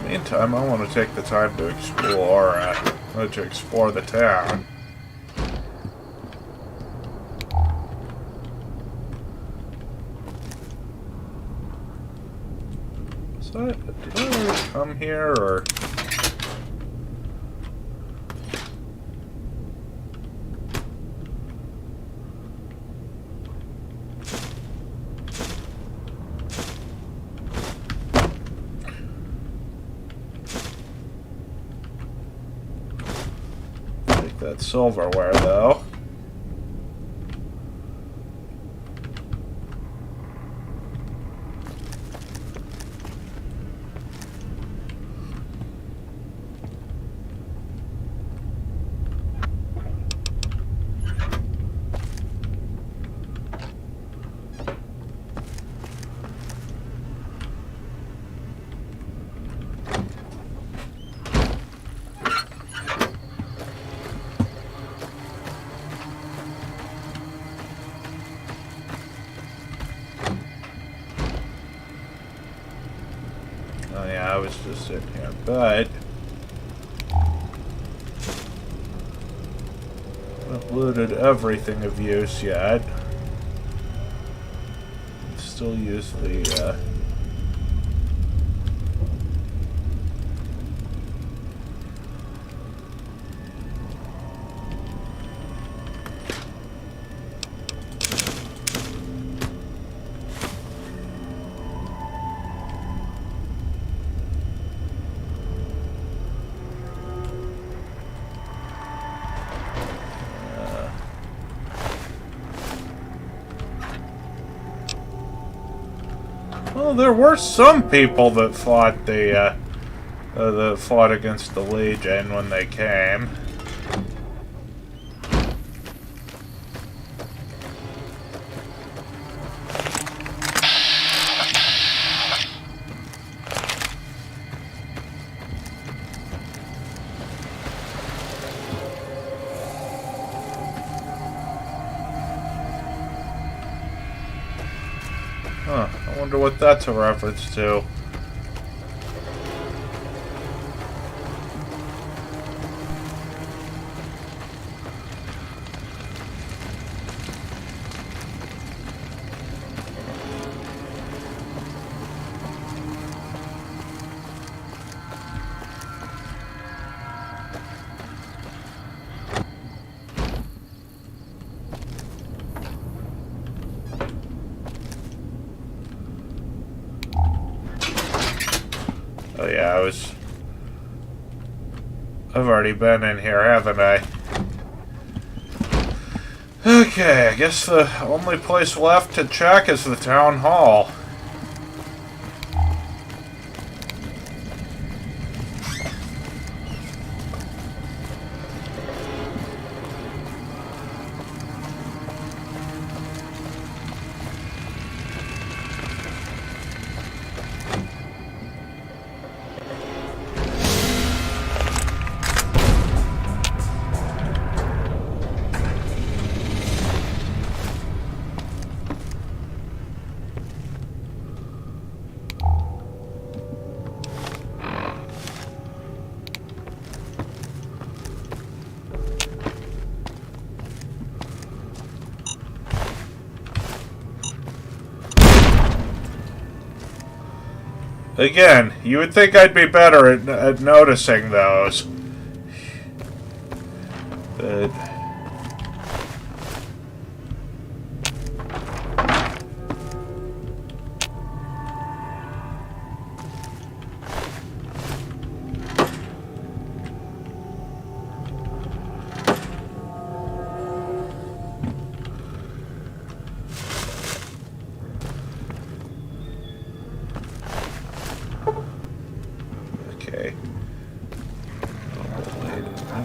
Meantime, I want to take the time to explore the town. So, did I already come here, or... That silverware, though. Oh yeah, I was just sitting here, but not looted everything of use yet. Still use the well, there were some people that fought that fought against the Legion when they came. I wonder what that's a reference to. Oh yeah, I've already been in here, haven't I? Okay, I guess the only place left to check is the town hall. Again, you would think I'd be better at noticing those. But... Okay.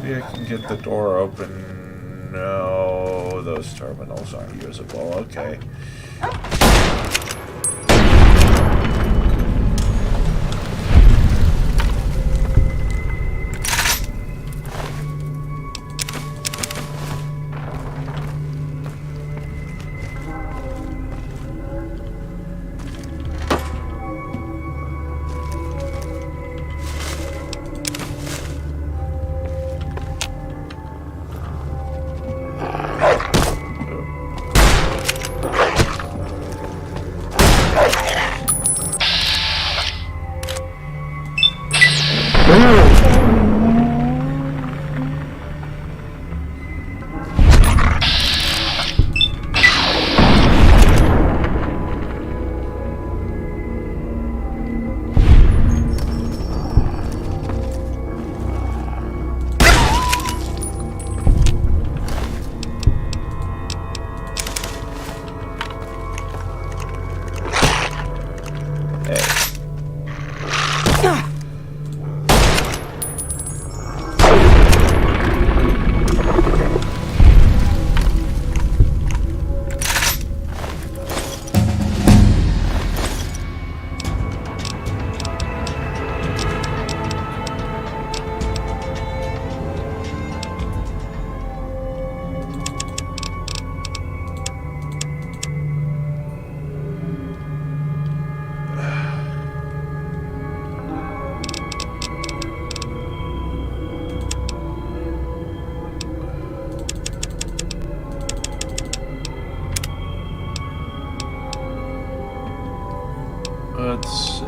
Maybe I can get the door open. No, those terminals aren't usable. Okay. Let's see.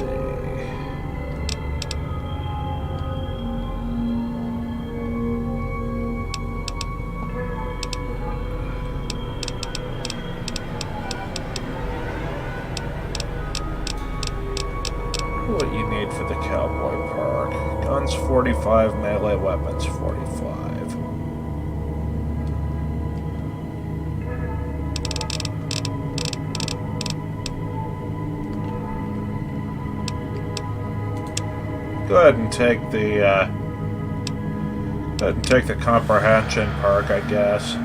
What you need for the cowboy park. Guns 45, melee weapons 45. Go ahead and take the comprehension perk, I guess.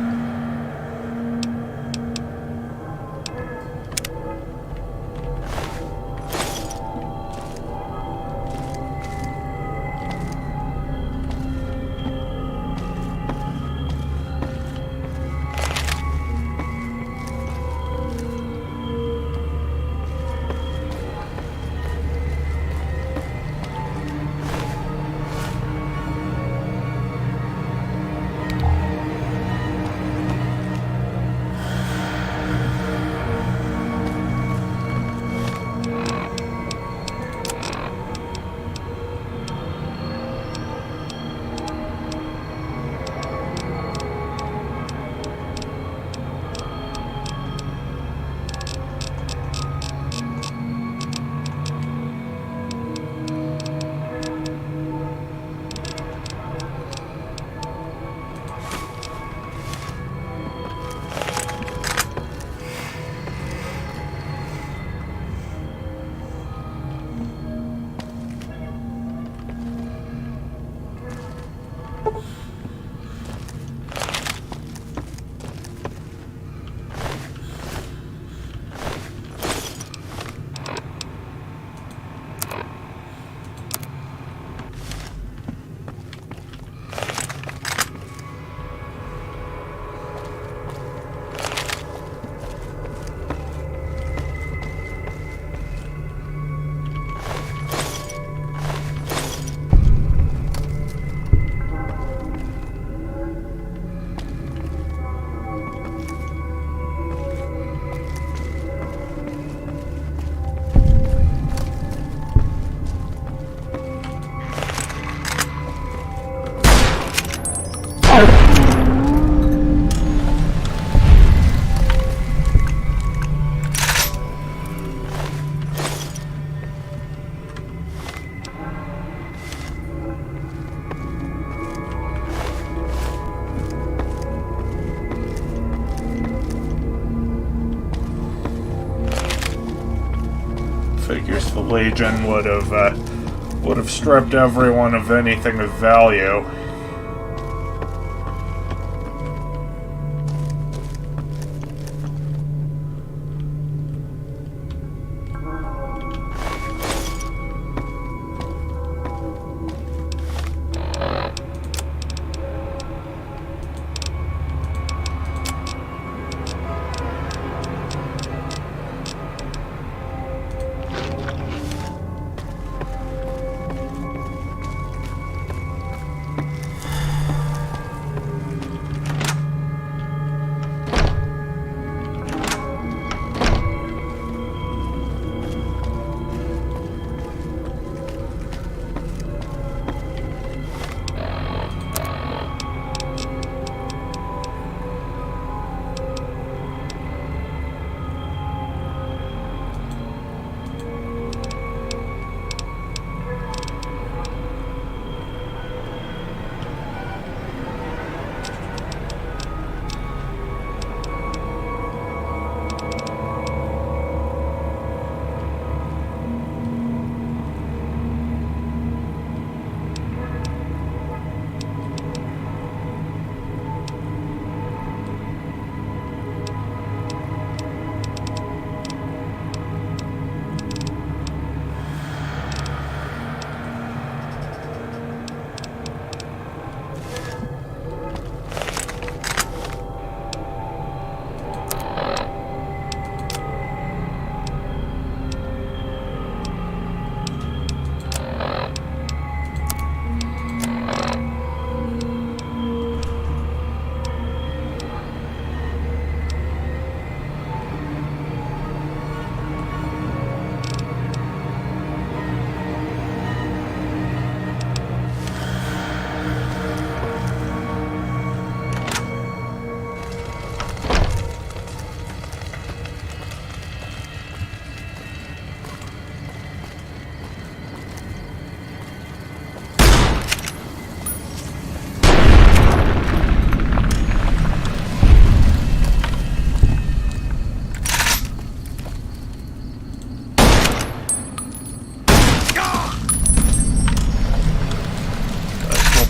Legion would have stripped everyone of anything of value.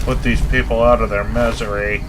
Put these people out of their misery.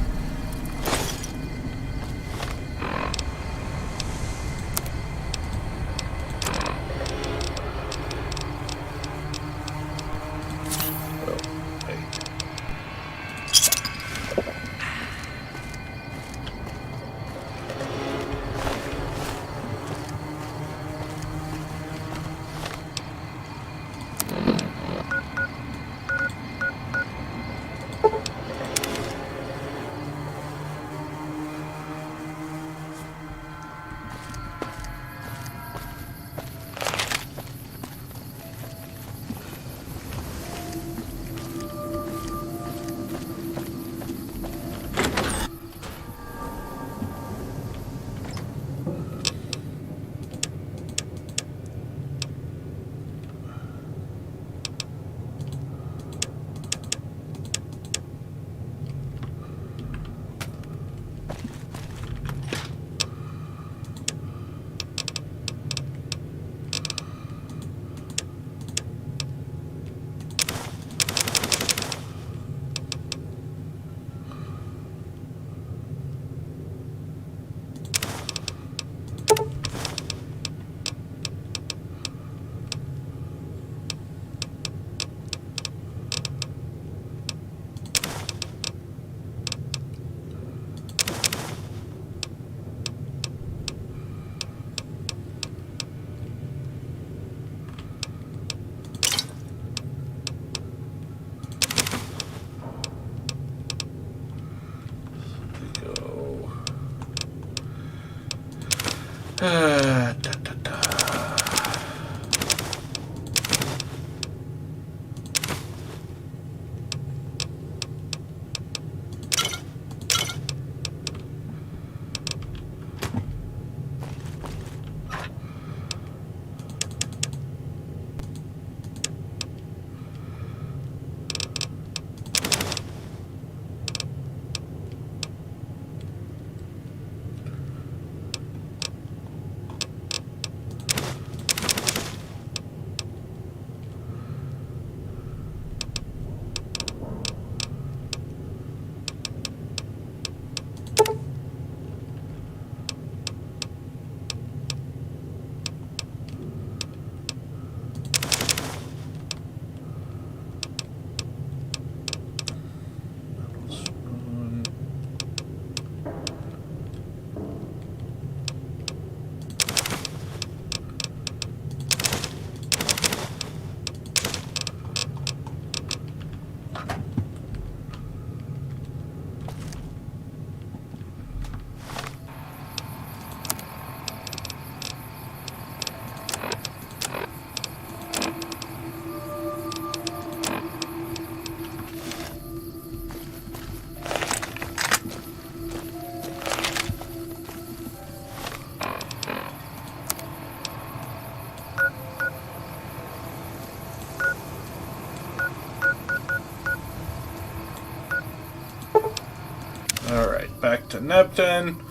Alright, back to Neptune.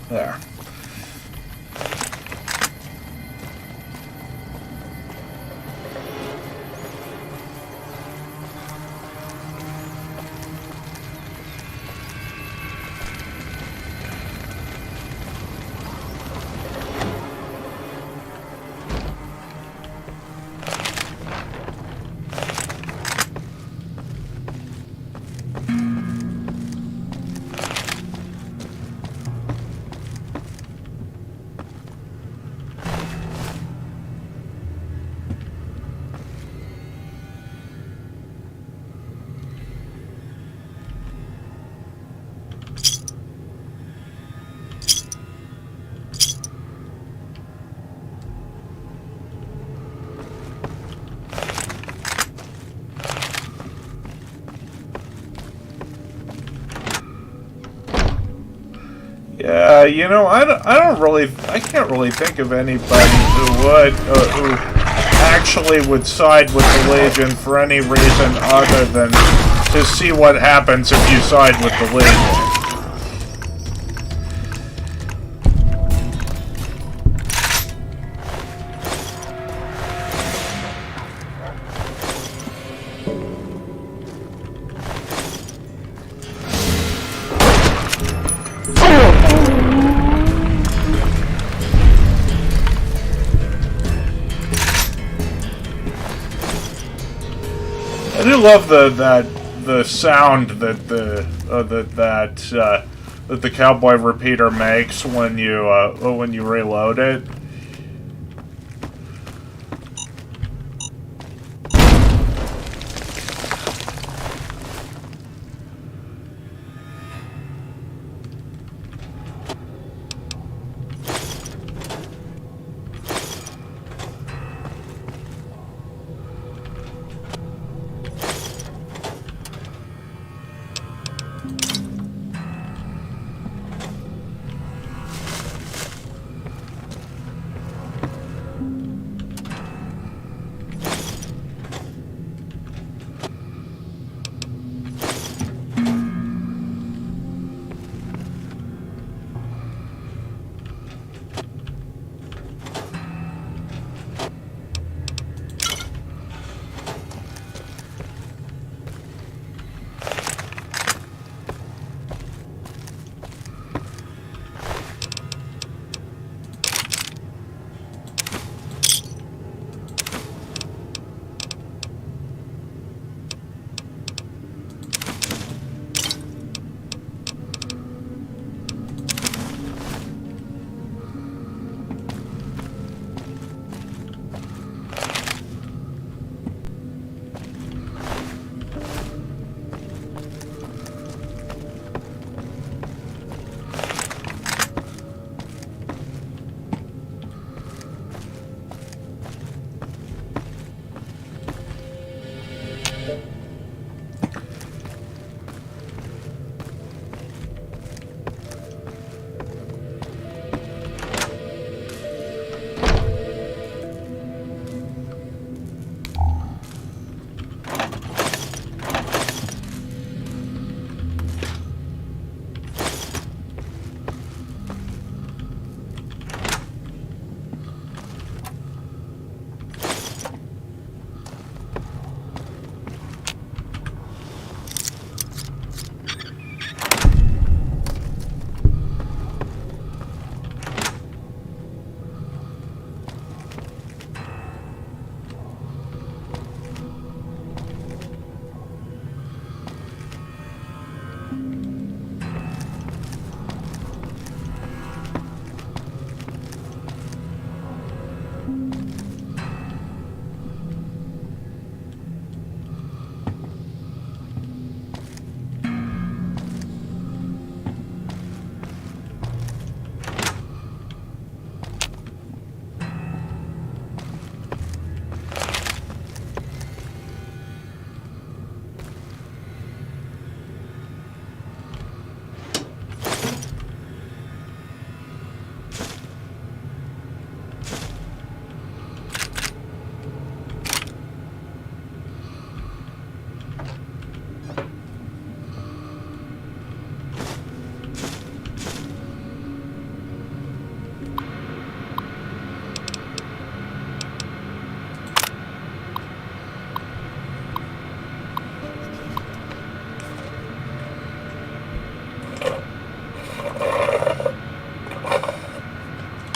There. Yeah, you know, I can't really think of anybody who actually would side with the Legion for any reason other than to see what happens if you side with the Legion. I do love the sound that the cowboy repeater makes when you reload it.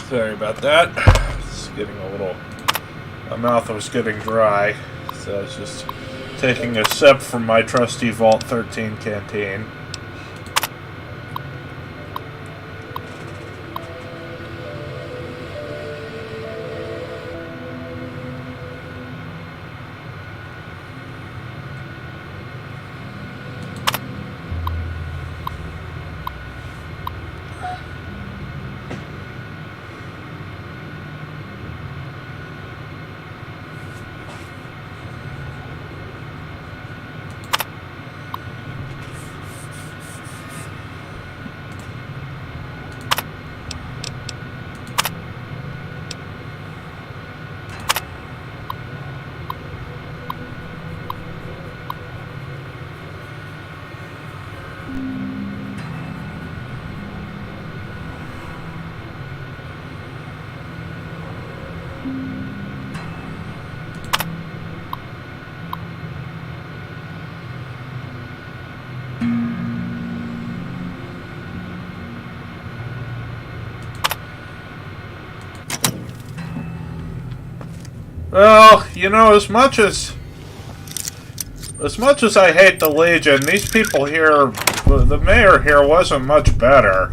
Sorry about that. It's getting a little... My mouth was getting dry, so I was just taking a sip from my trusty Vault 13 canteen. Well, you know, as much as I hate the Legion, these people here, the mayor here wasn't much better.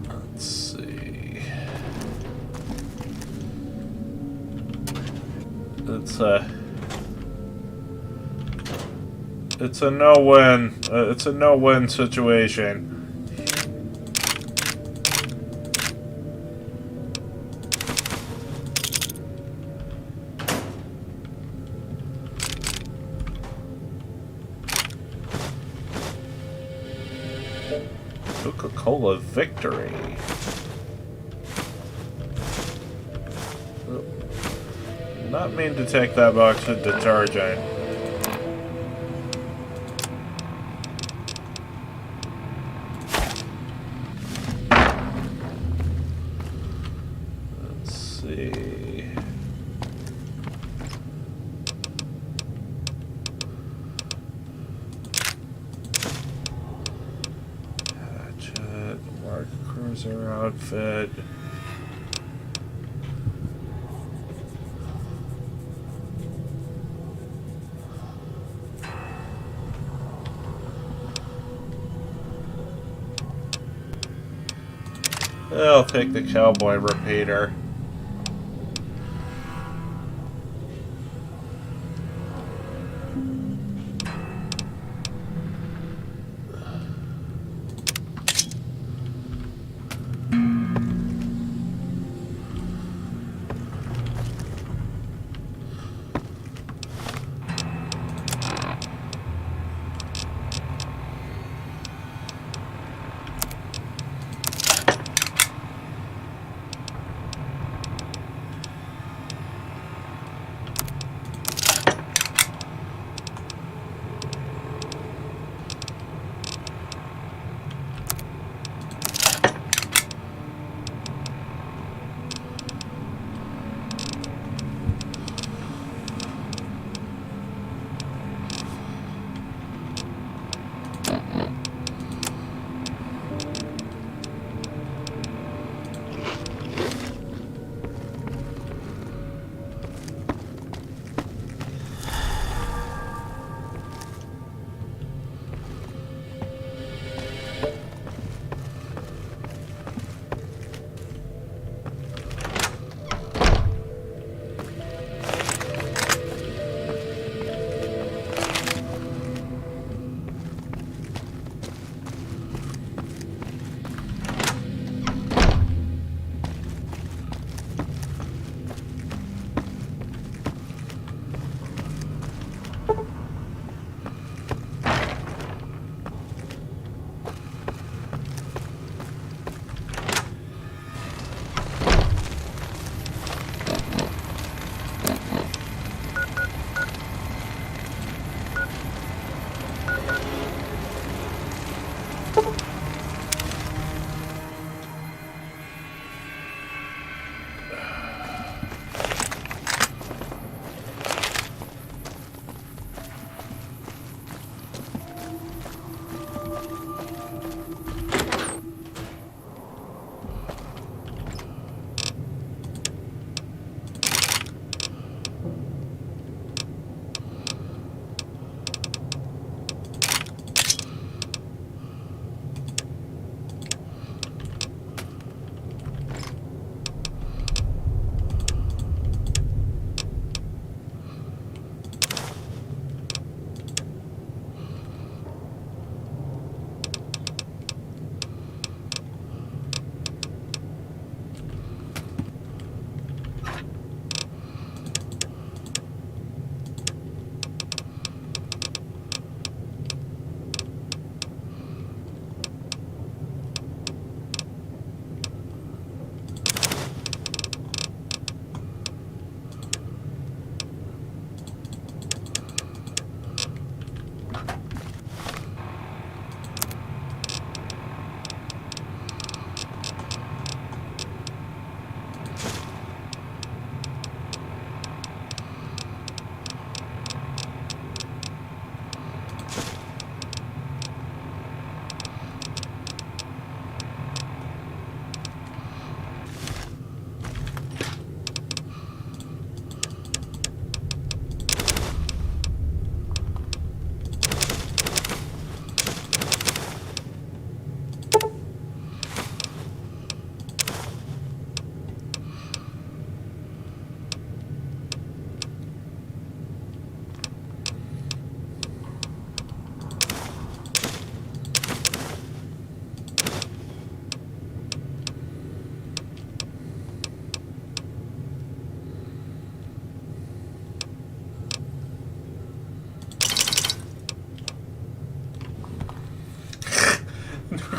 Let's see. It's a no-win. It's a no-win situation. Coca-Cola Victory. Not mean to take that box of detergent. Let's see. Hatchet, Mark Cruiser outfit. I'll take the cowboy repeater.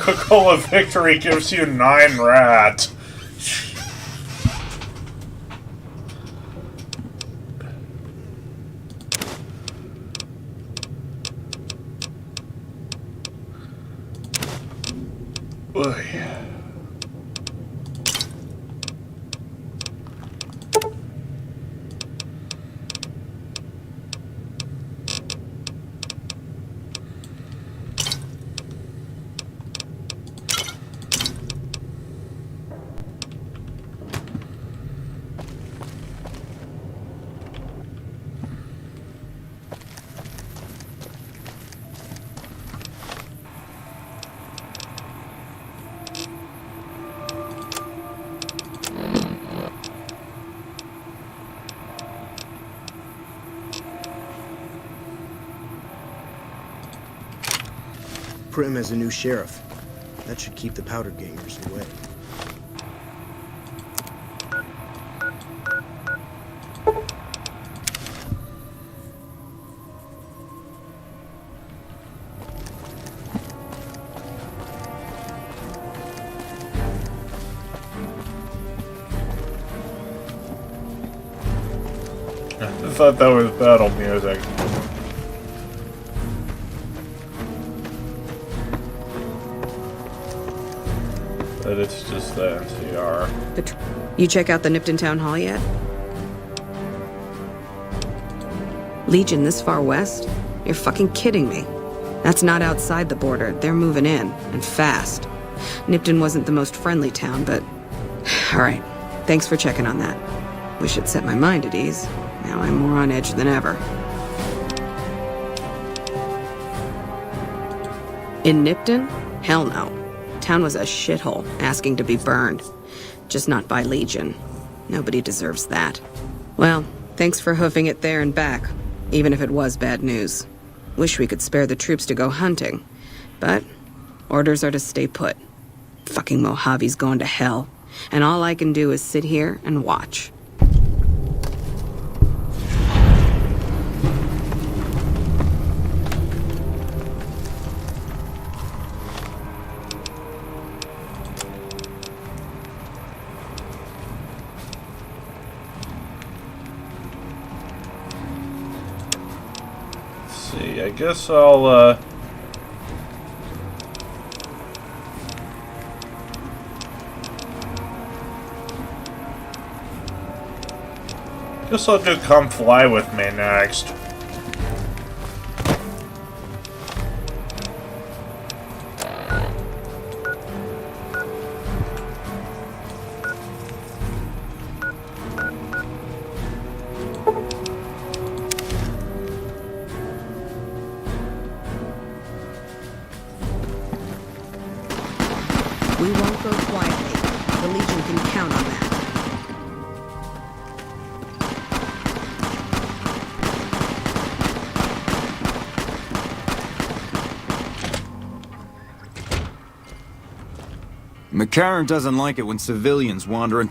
Coca-Cola Victory gives you 9 rats. Oy. Prim has a new sheriff. That should keep the powder gangers away. I thought that was battle music. But it's just the NCR. You check out the Nipton Town Hall yet? Legion this far west? You're fucking kidding me. That's not outside the border. They're moving in, and fast. Nipton wasn't the most friendly town, but... Alright, thanks for checking on that. Wish it set my mind at ease. Now I'm more on edge than ever. In Nipton? Hell no. Town was a shithole, asking to be burned. Just not by Legion. Nobody deserves that. Well, thanks for hoofing it there and back, even if it was bad news. Wish we could spare the troops to go hunting. But orders are to stay put. Fucking Mojave's going to hell. And all I can do is sit here and watch. I guess I'll, do Come Fly With Me next. We won't go quietly. The Legion can count on that. McCarran doesn't like it when civilians wander in.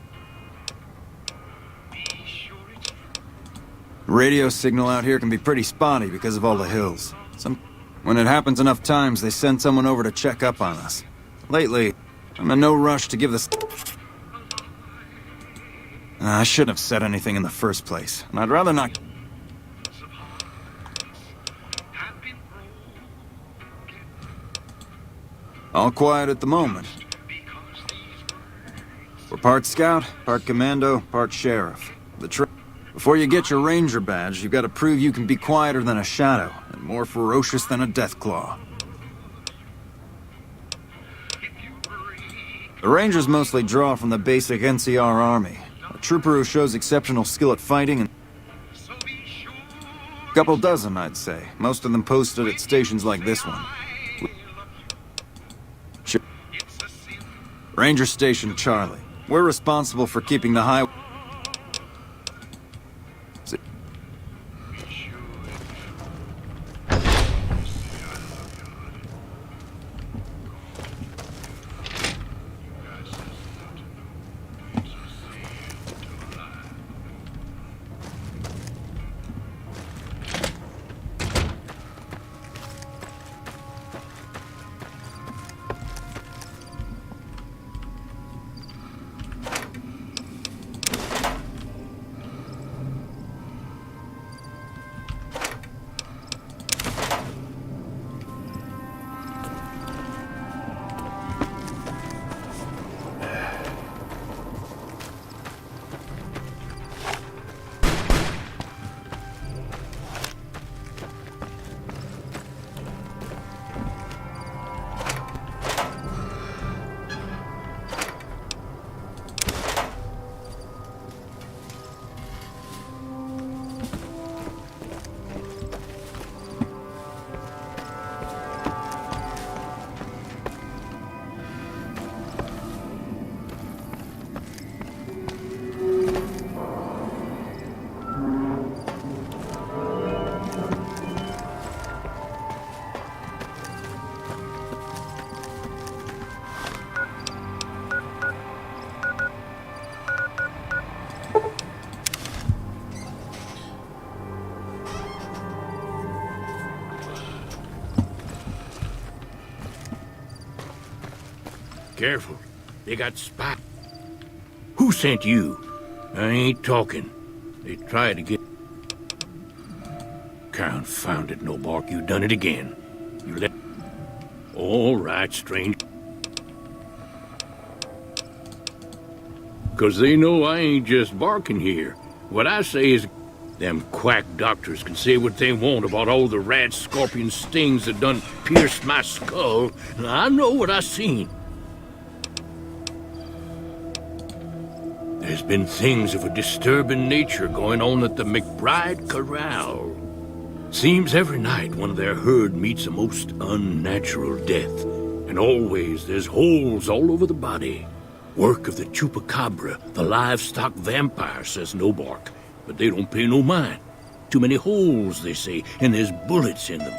Radio signal out here can be pretty spotty because of all the hills. When it happens enough times, they send someone over to check up on us. Lately, I'm in no rush to give this... I shouldn't have said anything in the first place, and I'd rather not... All quiet at the moment. We're part scout, part commando, part sheriff. Before you get your ranger badge, you've got to prove you can be quieter than a shadow, and more ferocious than a deathclaw. The Rangers mostly draw from the basic NCR army. A trooper who shows exceptional skill at fighting and... A couple dozen, I'd say. Most of them posted at stations like this one. Ranger Station Charlie. We're responsible for keeping the highway... Careful. They got spy. Who sent you? I ain't talking. They tried to get... Confound it, Nobark. You done it again. You let... All right, strange. 'Cause they know I ain't just barking here. What I say is... Them quack doctors can say what they want about all the rat scorpion stings that done pierced my skull. I know what I seen. There's been things of a disturbing nature going on at the McBride Corral. Seems every night one of their herd meets a most unnatural death. And always there's holes all over the body. Work of the chupacabra, the livestock vampire, says Nobark. But they don't pay no mind. Too many holes, they say, and there's bullets in them.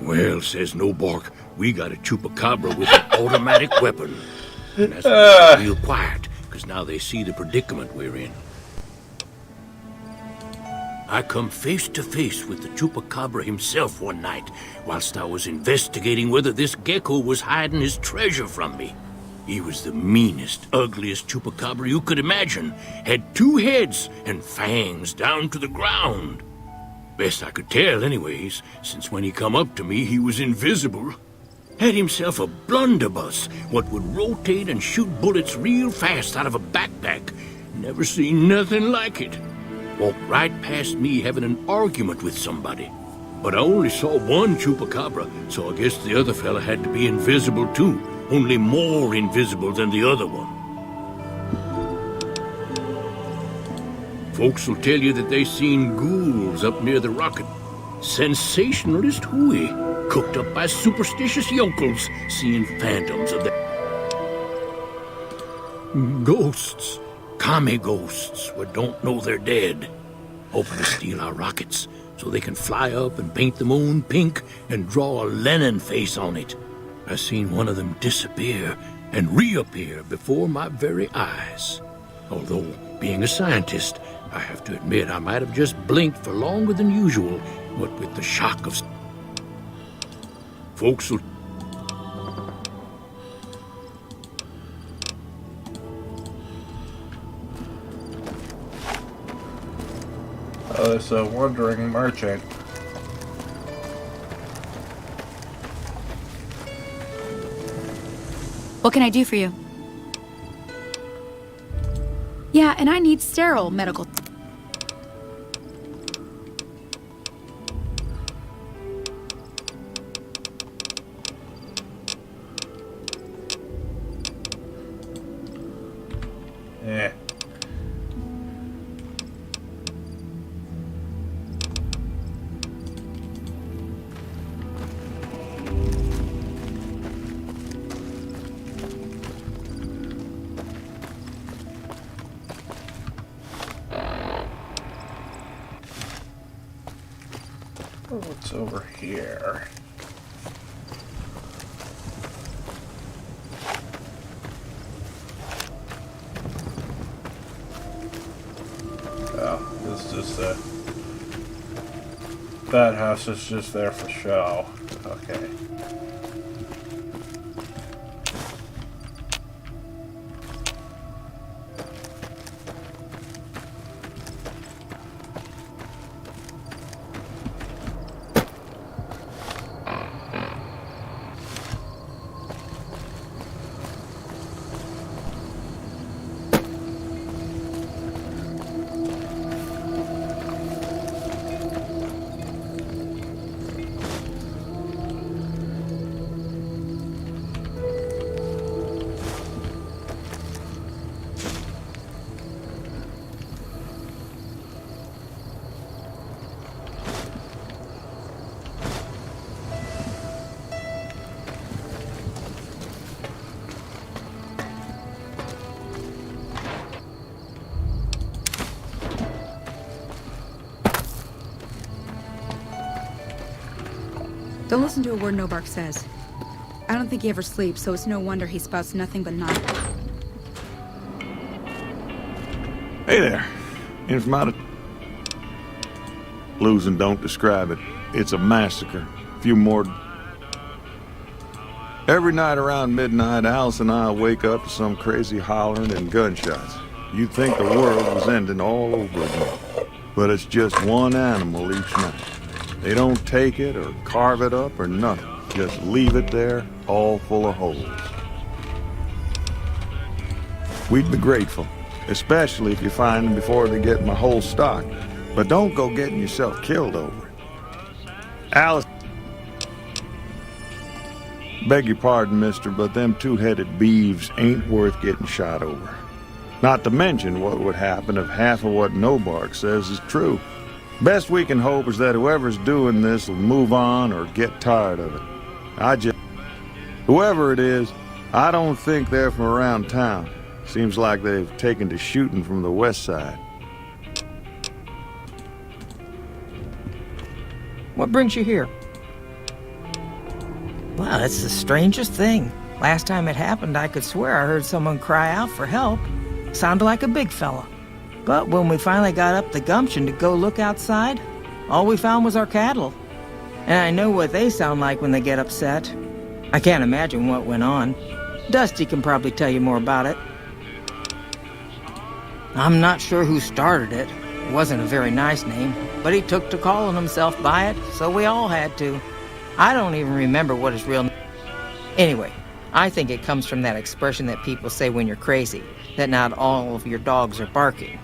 Well, says Nobark, we got a chupacabra with an automatic weapon. And that's why they're real quiet, because now they see the predicament we're in. I come face to face with the chupacabra himself one night, whilst I was investigating whether this gecko was hiding his treasure from me. He was the meanest, ugliest chupacabra you could imagine. Had 2 heads and fangs down to the ground. Best I could tell anyways, since when he come up to me he was invisible. Had himself a blunderbuss, what would rotate and shoot bullets real fast out of a backpack. Never seen nothing like it. Walked right past me having an argument with somebody. But I only saw one chupacabra, so I guess the other fella had to be invisible too. Only more invisible than the other one. Folks will tell you that they seen ghouls up near the rocket. Sensationalist hooey, cooked up by superstitious yokels, seeing phantoms of the... Ghosts. Commie ghosts, what don't know they're dead. Hoping to steal our rockets, so they can fly up and paint the moon pink and draw a Lenin face on it. I seen one of them disappear and reappear before my very eyes. Although, being a scientist, I have to admit I might have just blinked for longer than usual, what with the shock of... Folks will... There's a wandering merchant. What can I do for you? Yeah, and I need sterile medical... Eh. What's over here? Oh, this is that house is just there for show. Okay. Don't listen to a word Nobark says. I don't think he ever sleeps, so it's no wonder he spouts nothing but nonsense. Hey there. In from out of... Losing don't describe it. It's a massacre. A few more... Every night around midnight, Alice and I wake up to some crazy hollering and gunshots. You'd think the world was ending all over again. But it's just one animal each night. They don't take it or carve it up or nothing. Just leave it there, all full of holes. We'd be grateful, especially if you find them before they get my whole stock. But don't go getting yourself killed over it. Alice... Beg your pardon, mister, but them two-headed beeves ain't worth getting shot over. Not to mention what would happen if half of what Nobark says is true. Best we can hope is that whoever's doing this will move on or get tired of it. Whoever it is, I don't think they're from around town. Seems like they've taken to shooting from the west side. What brings you here? Well, it's the strangest thing. Last time it happened, I could swear I heard someone cry out for help. Sounded like a big fella. But when we finally got up the gumption to go look outside, all we found was our cattle. And I know what they sound like when they get upset. I can't imagine what went on. Dusty can probably tell you more about it. I'm not sure who started it. It wasn't a very nice name, but he took to calling himself by it, so we all had to. I don't even remember what his real name. Anyway, I think it comes from that expression that people say when you're crazy, that not all of your dogs are barking.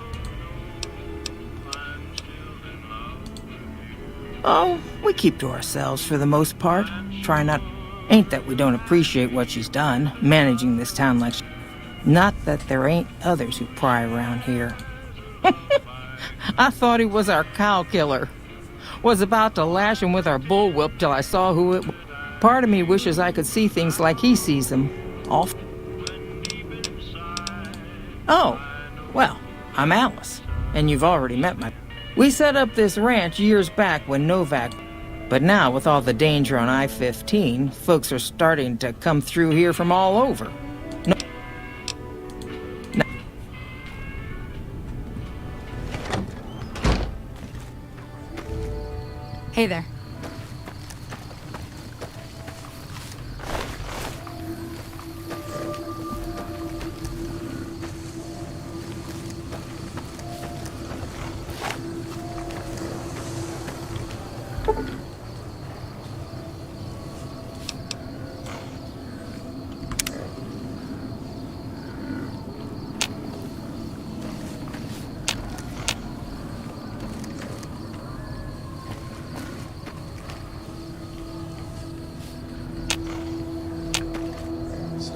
Oh, we keep to ourselves for the most part. Try not... Ain't that we don't appreciate what she's done, managing this town like Not that there ain't others who pry around here. I thought he was our cow killer. Was about to lash him with our bullwhip till I saw who it was. Part of me wishes I could see things like he sees them. Off. Oh, well, I'm Alice, and you've already met my... We set up this ranch years back when Novak... But now, with all the danger on I-15, folks are starting to come through here from all over. Hey there.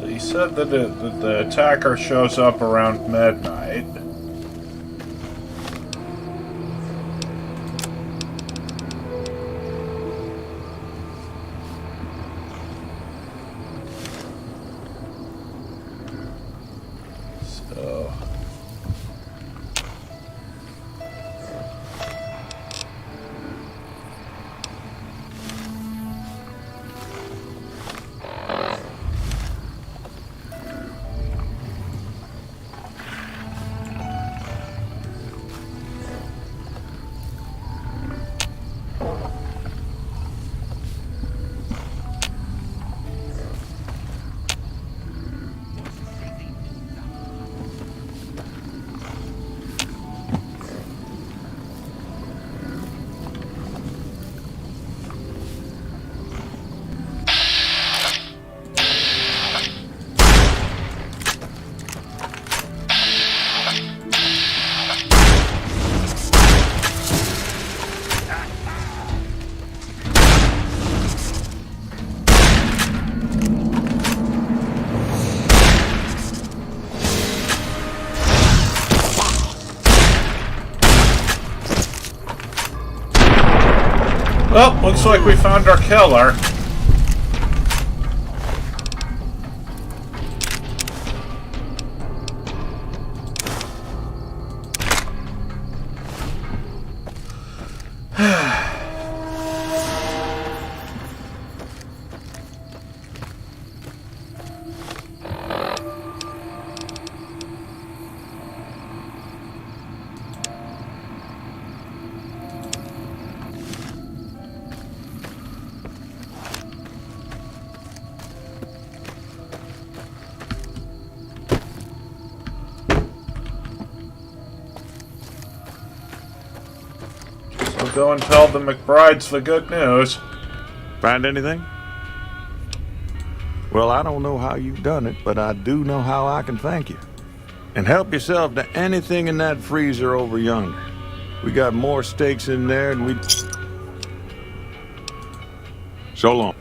He said that the attacker shows up around midnight. So... Well, looks like we found our killer. I'll go and tell the McBrides the good news. Find anything? Well, I don't know how you've done it, but I do know how I can thank you. And help yourself to anything in that freezer over yonder. We got more steaks in there than we... So long.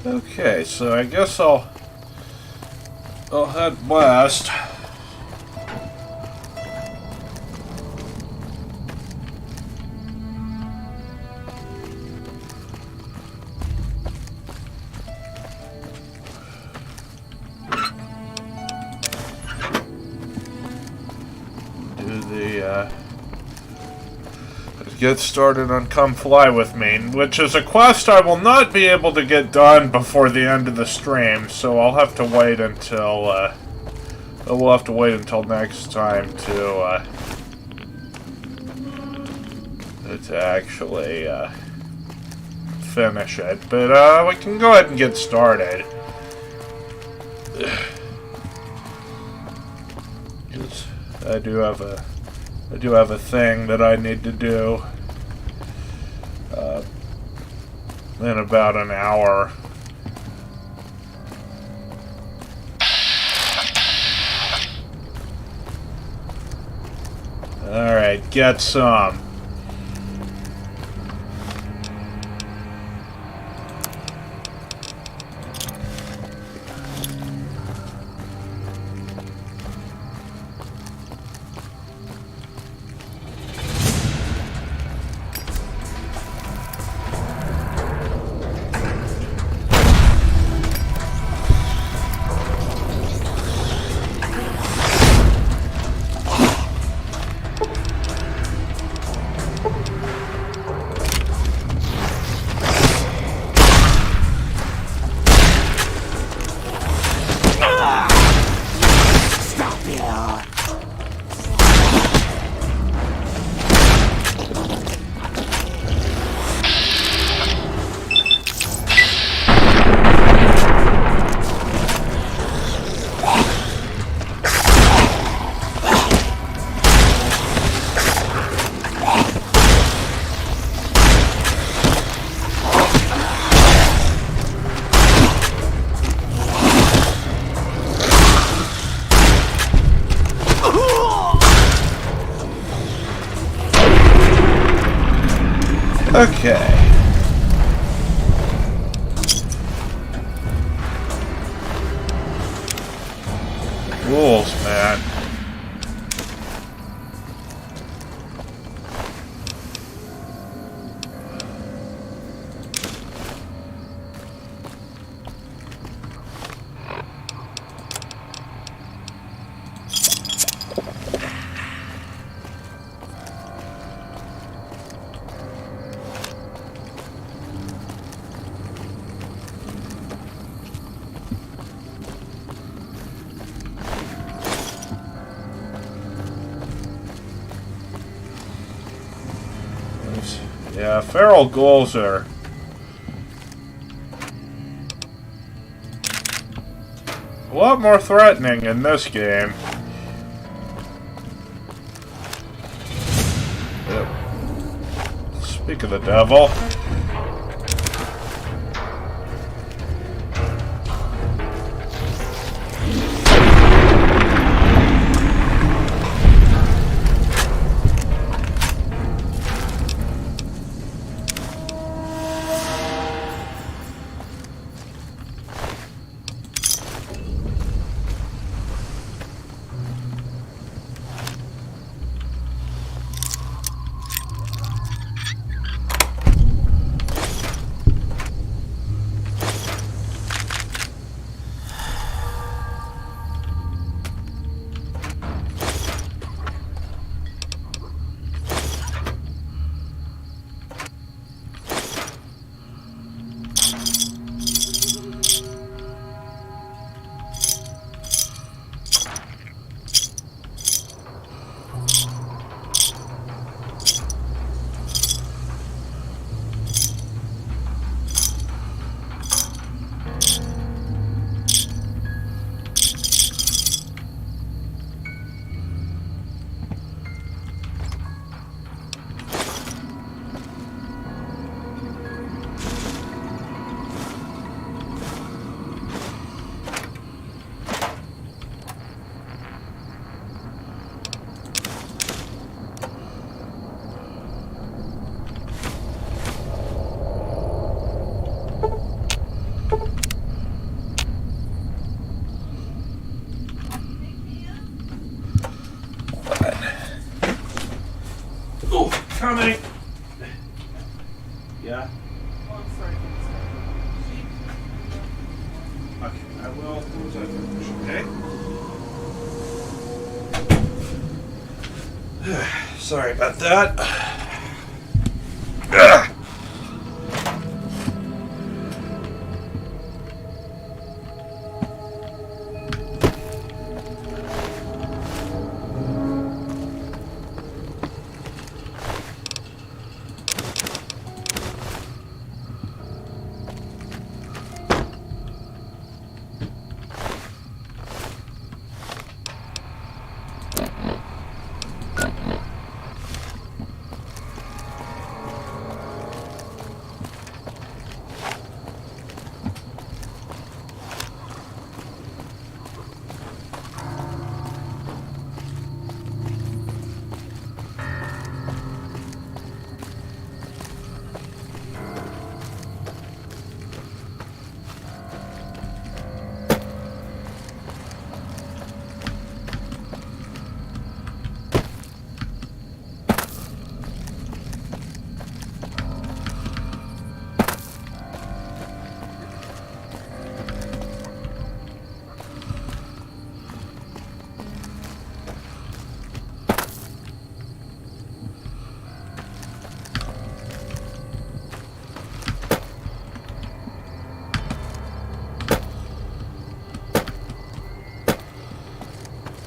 Okay, so I guess I'll head west. Get started on Come Fly With Me, which is a quest I will not be able to get done before the end of the stream, so I'll have to wait until, we'll have to wait until next time to actually, finish it. But, we can go ahead and get started. I do have a thing that I need to do in about an hour. Alright, get some. Okay. Rules, man. Yeah, feral ghouls are a lot more threatening in this game. Yep. Speak of the devil. Coming. Yeah. Oh, I'm sorry. Okay, I will. Okay. Sorry about that.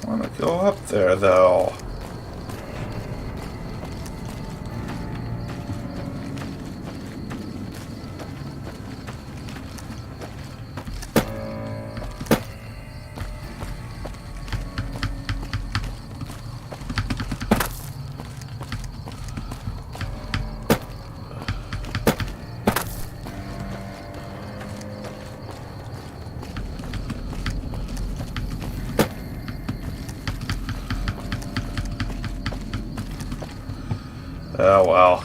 I want to go up there, though. Oh, well.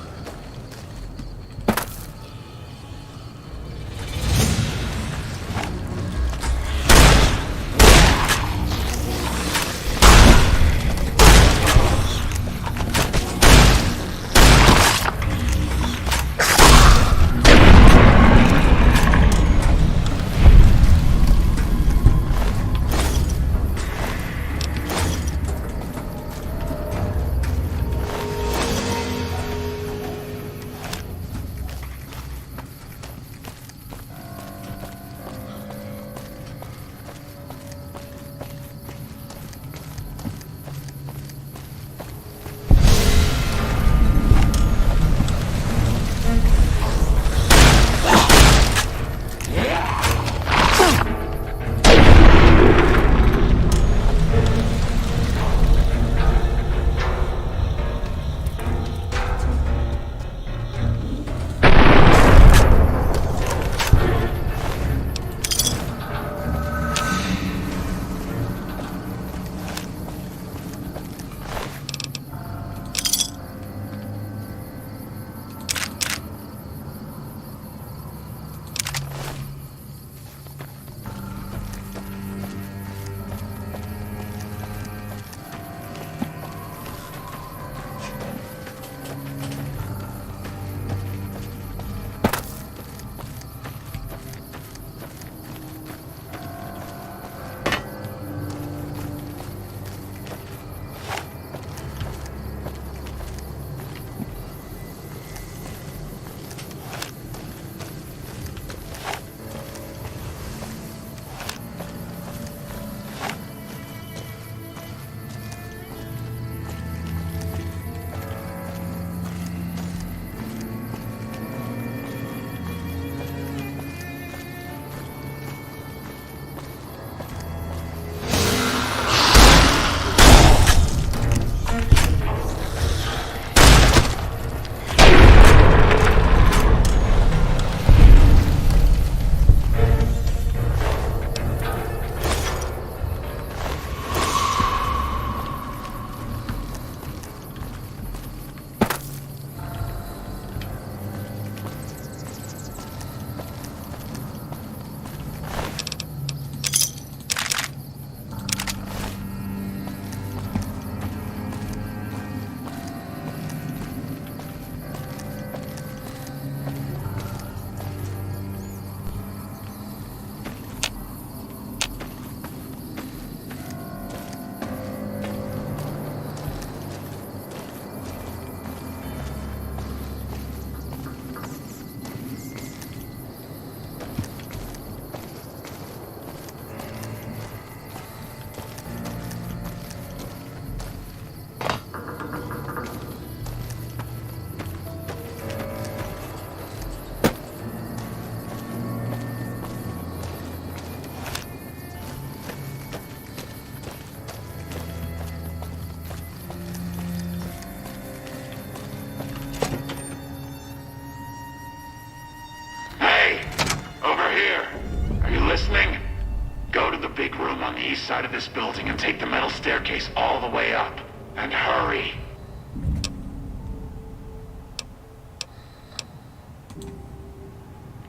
east side of this building and take the metal staircase all the way up. And hurry.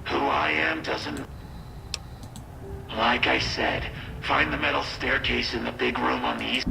Who I am doesn't... Like I said, find the metal staircase in the big room on the east...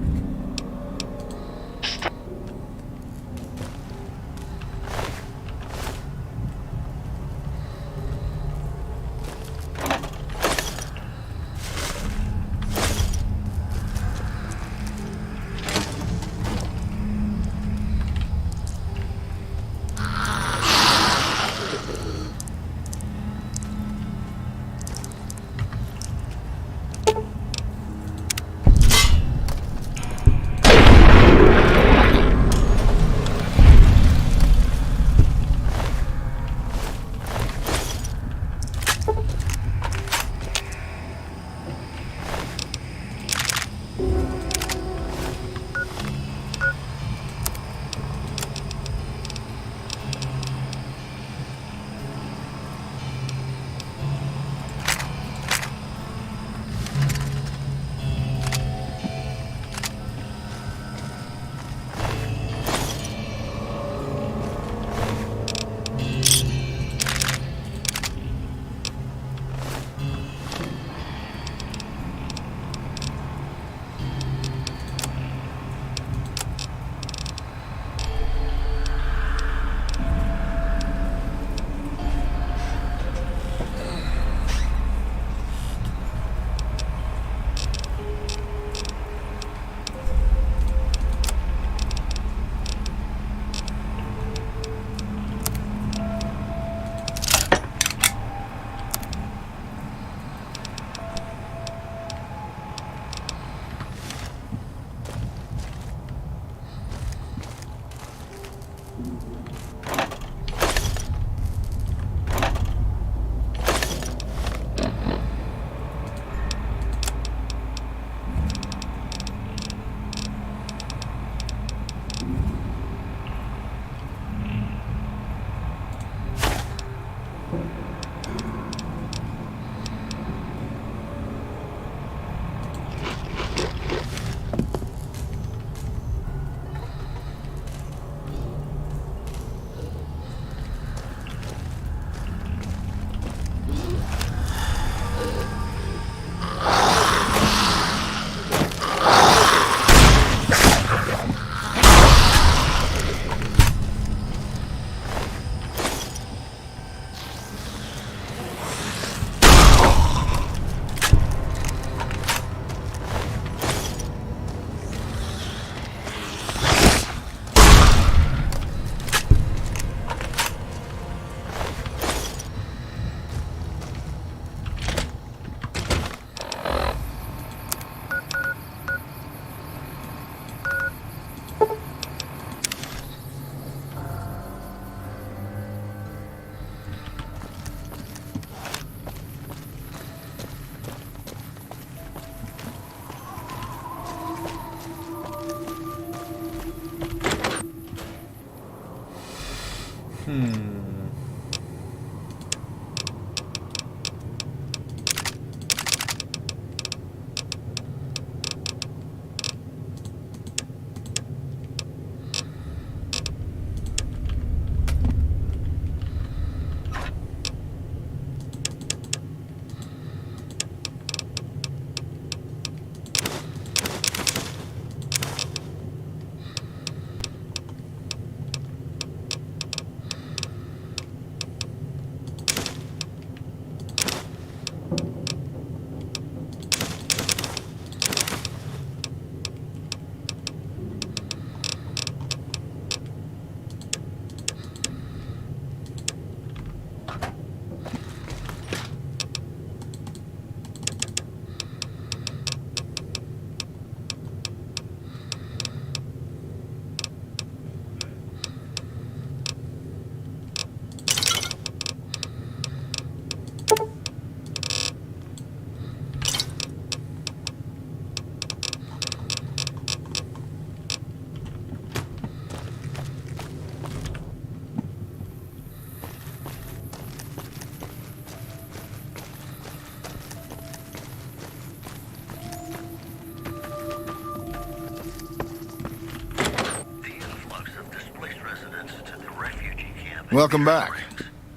Welcome back.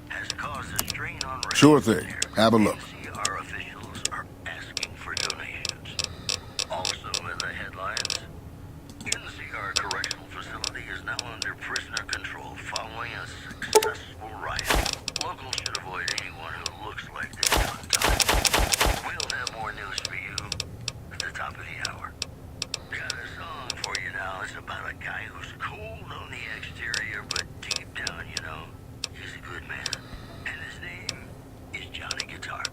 has caused a strain on Sure thing. Have a look. NCR officials are asking for donations. Also in the headlines, NCR Correctional Facility is now under prisoner control following a successful riot. Locals should avoid anyone who looks like this on time. We'll have more news for you at the top of the hour. Got a song for you now. It's about a guy who's cold on the exterior, but deep down, you know, he's a good man. And his name is Johnny Guitar.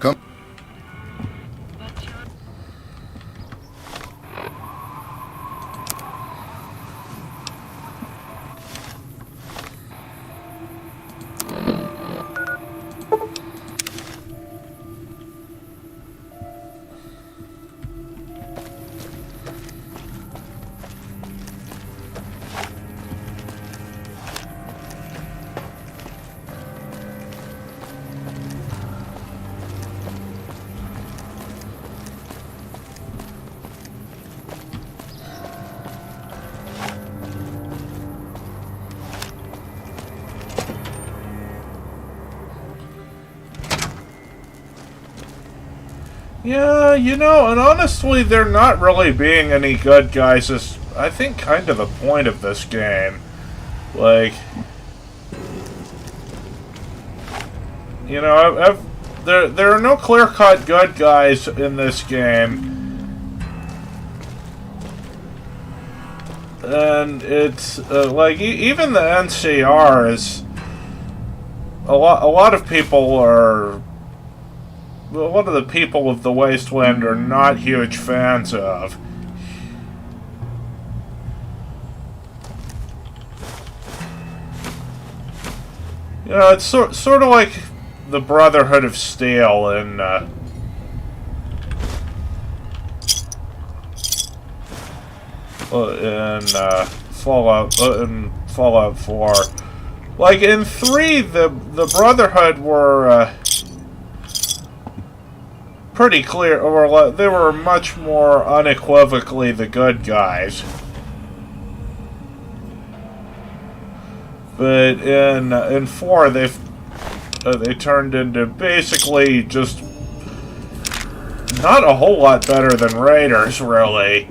Come. Yeah, you know, and honestly, they're not really being any good guys is, I think, kind of the point of this game. Like, you know, there are no clear-cut good guys in this game. And it's, like, even the NCR is... A lot of people are... A lot of the people of the Wasteland are not huge fans of. You know, it's sort of like the Brotherhood of Steel in Fallout 4. Like in 3, the Brotherhood were pretty clear, or they were much more unequivocally the good guys. But in 4, they turned into basically just not a whole lot better than Raiders, really.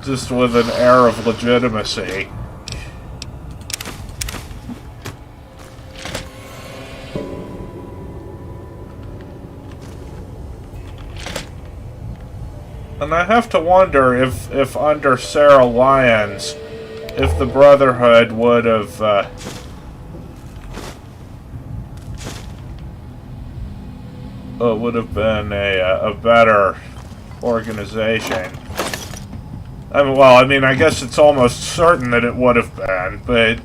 Just with an air of legitimacy. And I have to wonder if under Sarah Lyons, if the Brotherhood would have been a better organization. I mean, I guess it's almost certain that it would have been, but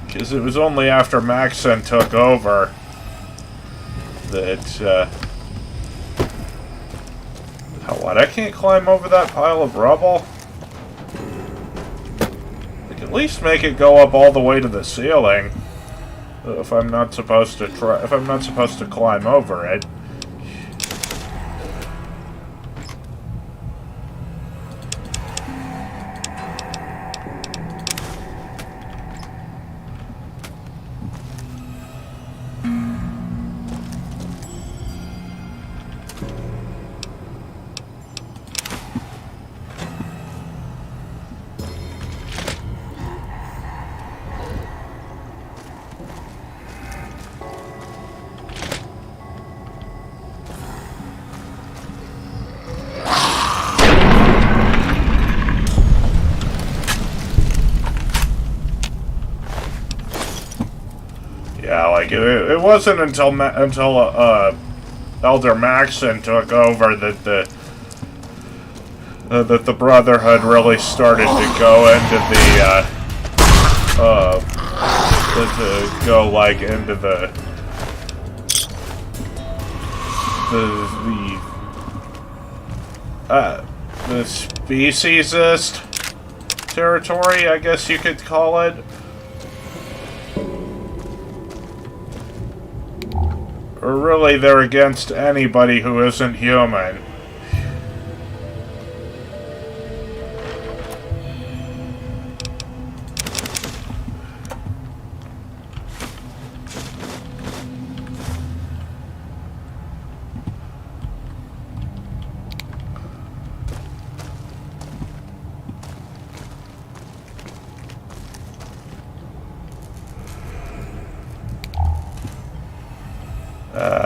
because it was only after Maxson took over that. What? I can't climb over that pile of rubble? I can at least make it go up all the way to the ceiling. If I'm not supposed to climb over it. Yeah, like it wasn't until Elder Maxson took over that the Brotherhood really started to go into to go like into the speciesist territory, I guess you could call it. Or really, they're against anybody who isn't human.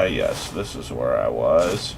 Yes, this is where I was.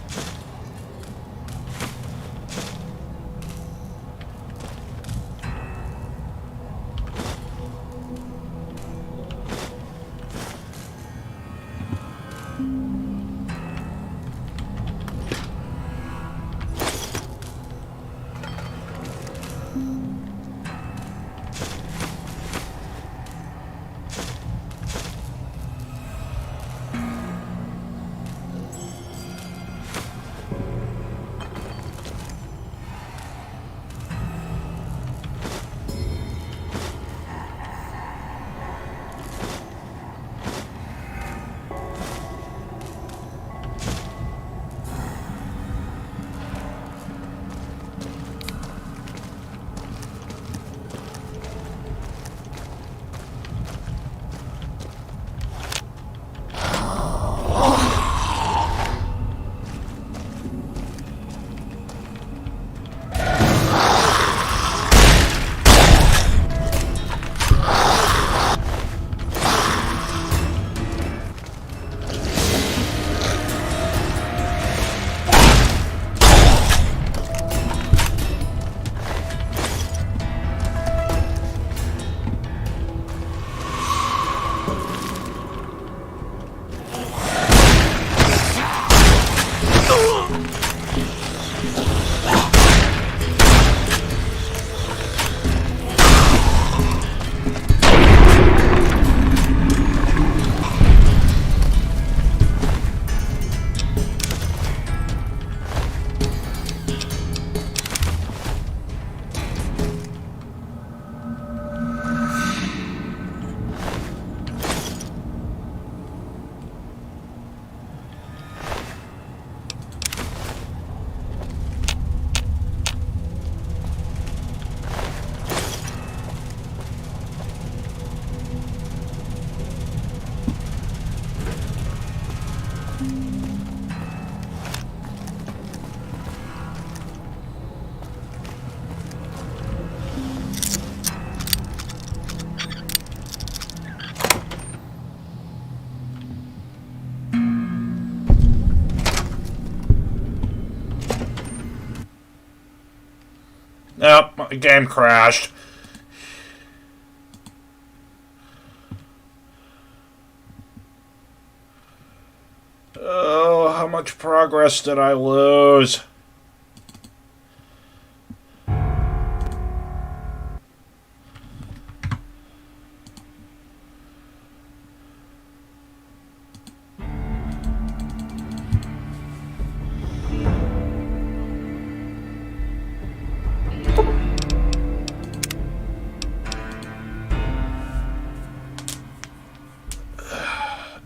Nope, my game crashed. Oh, how much progress did I lose?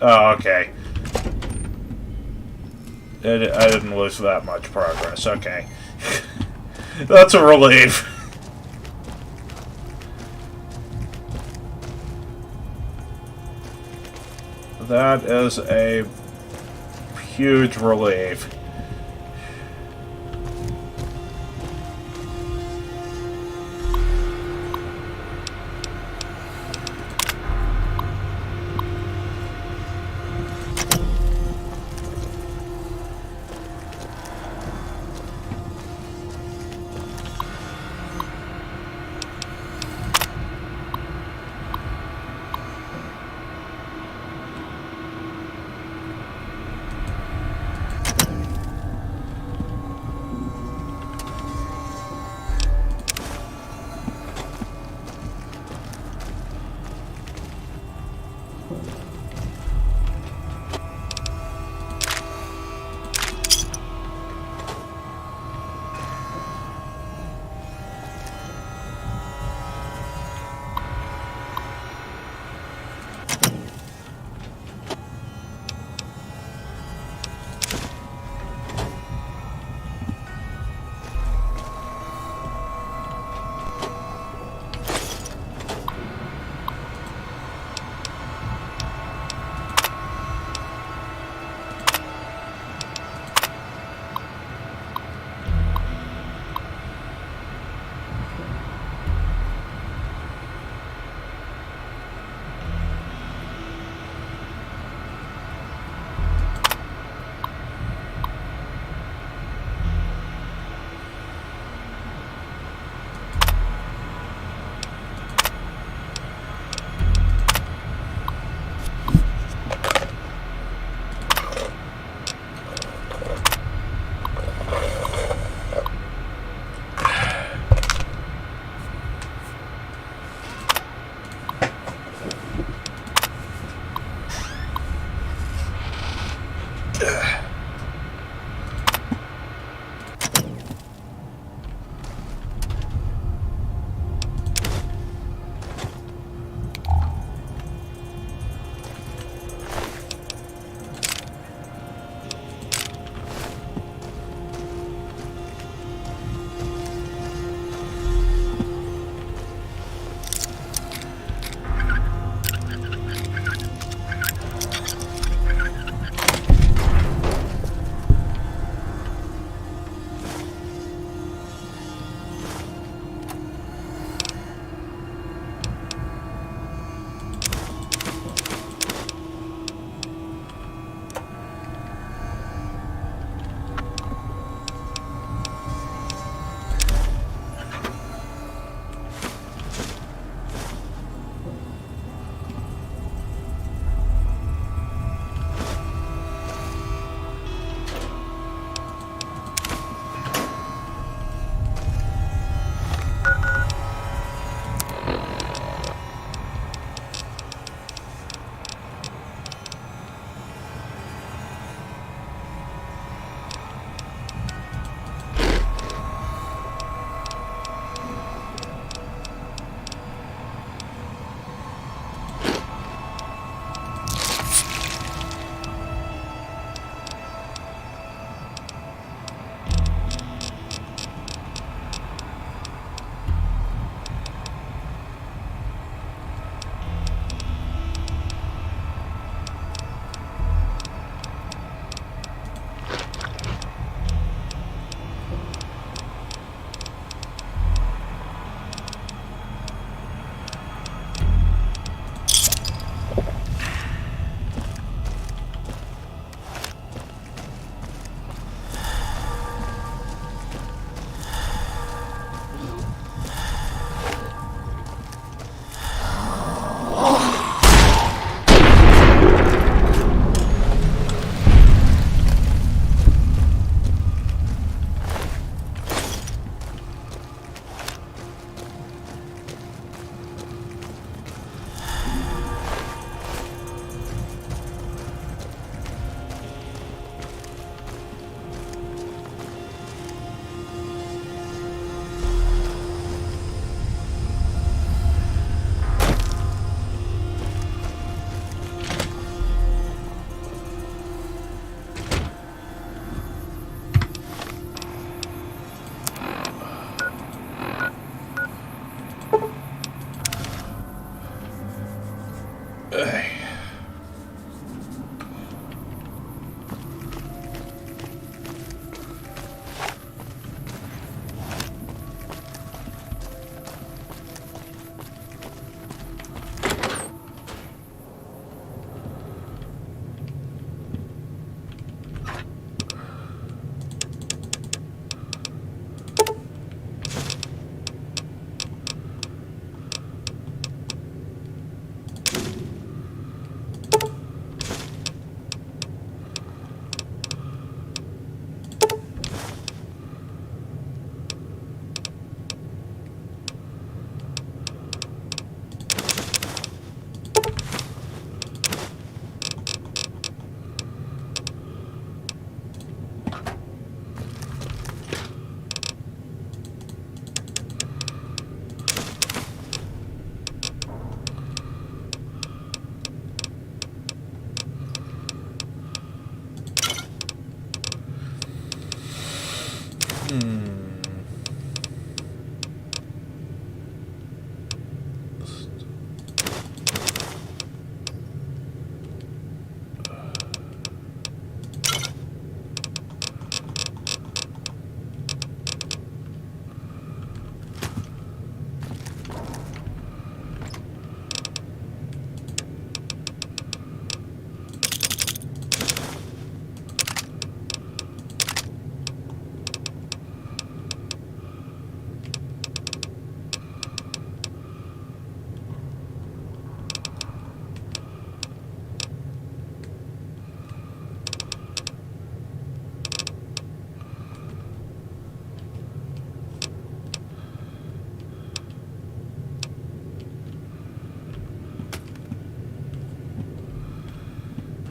Oh, okay. I didn't lose that much progress. Okay. That's a relief. That is a huge relief.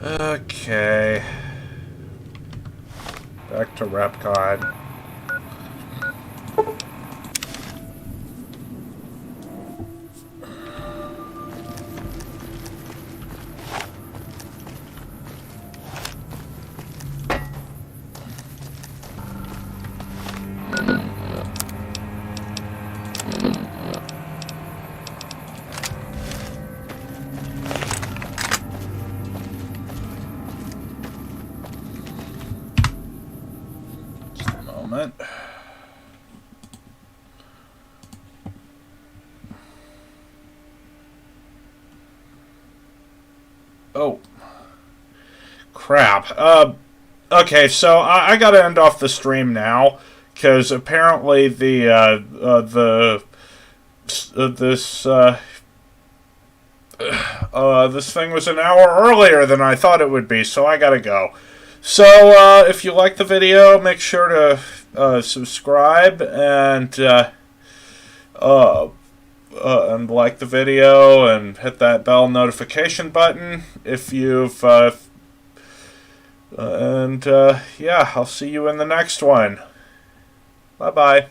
Okay. Back to Repcon. Oh. Crap. Okay, so I gotta end off the stream now, because apparently this thing was an hour earlier than I thought it would be, so I gotta go. So, if you like the video, make sure to subscribe and like the video and hit that bell notification button if you've yeah, I'll see you in the next one. Bye bye.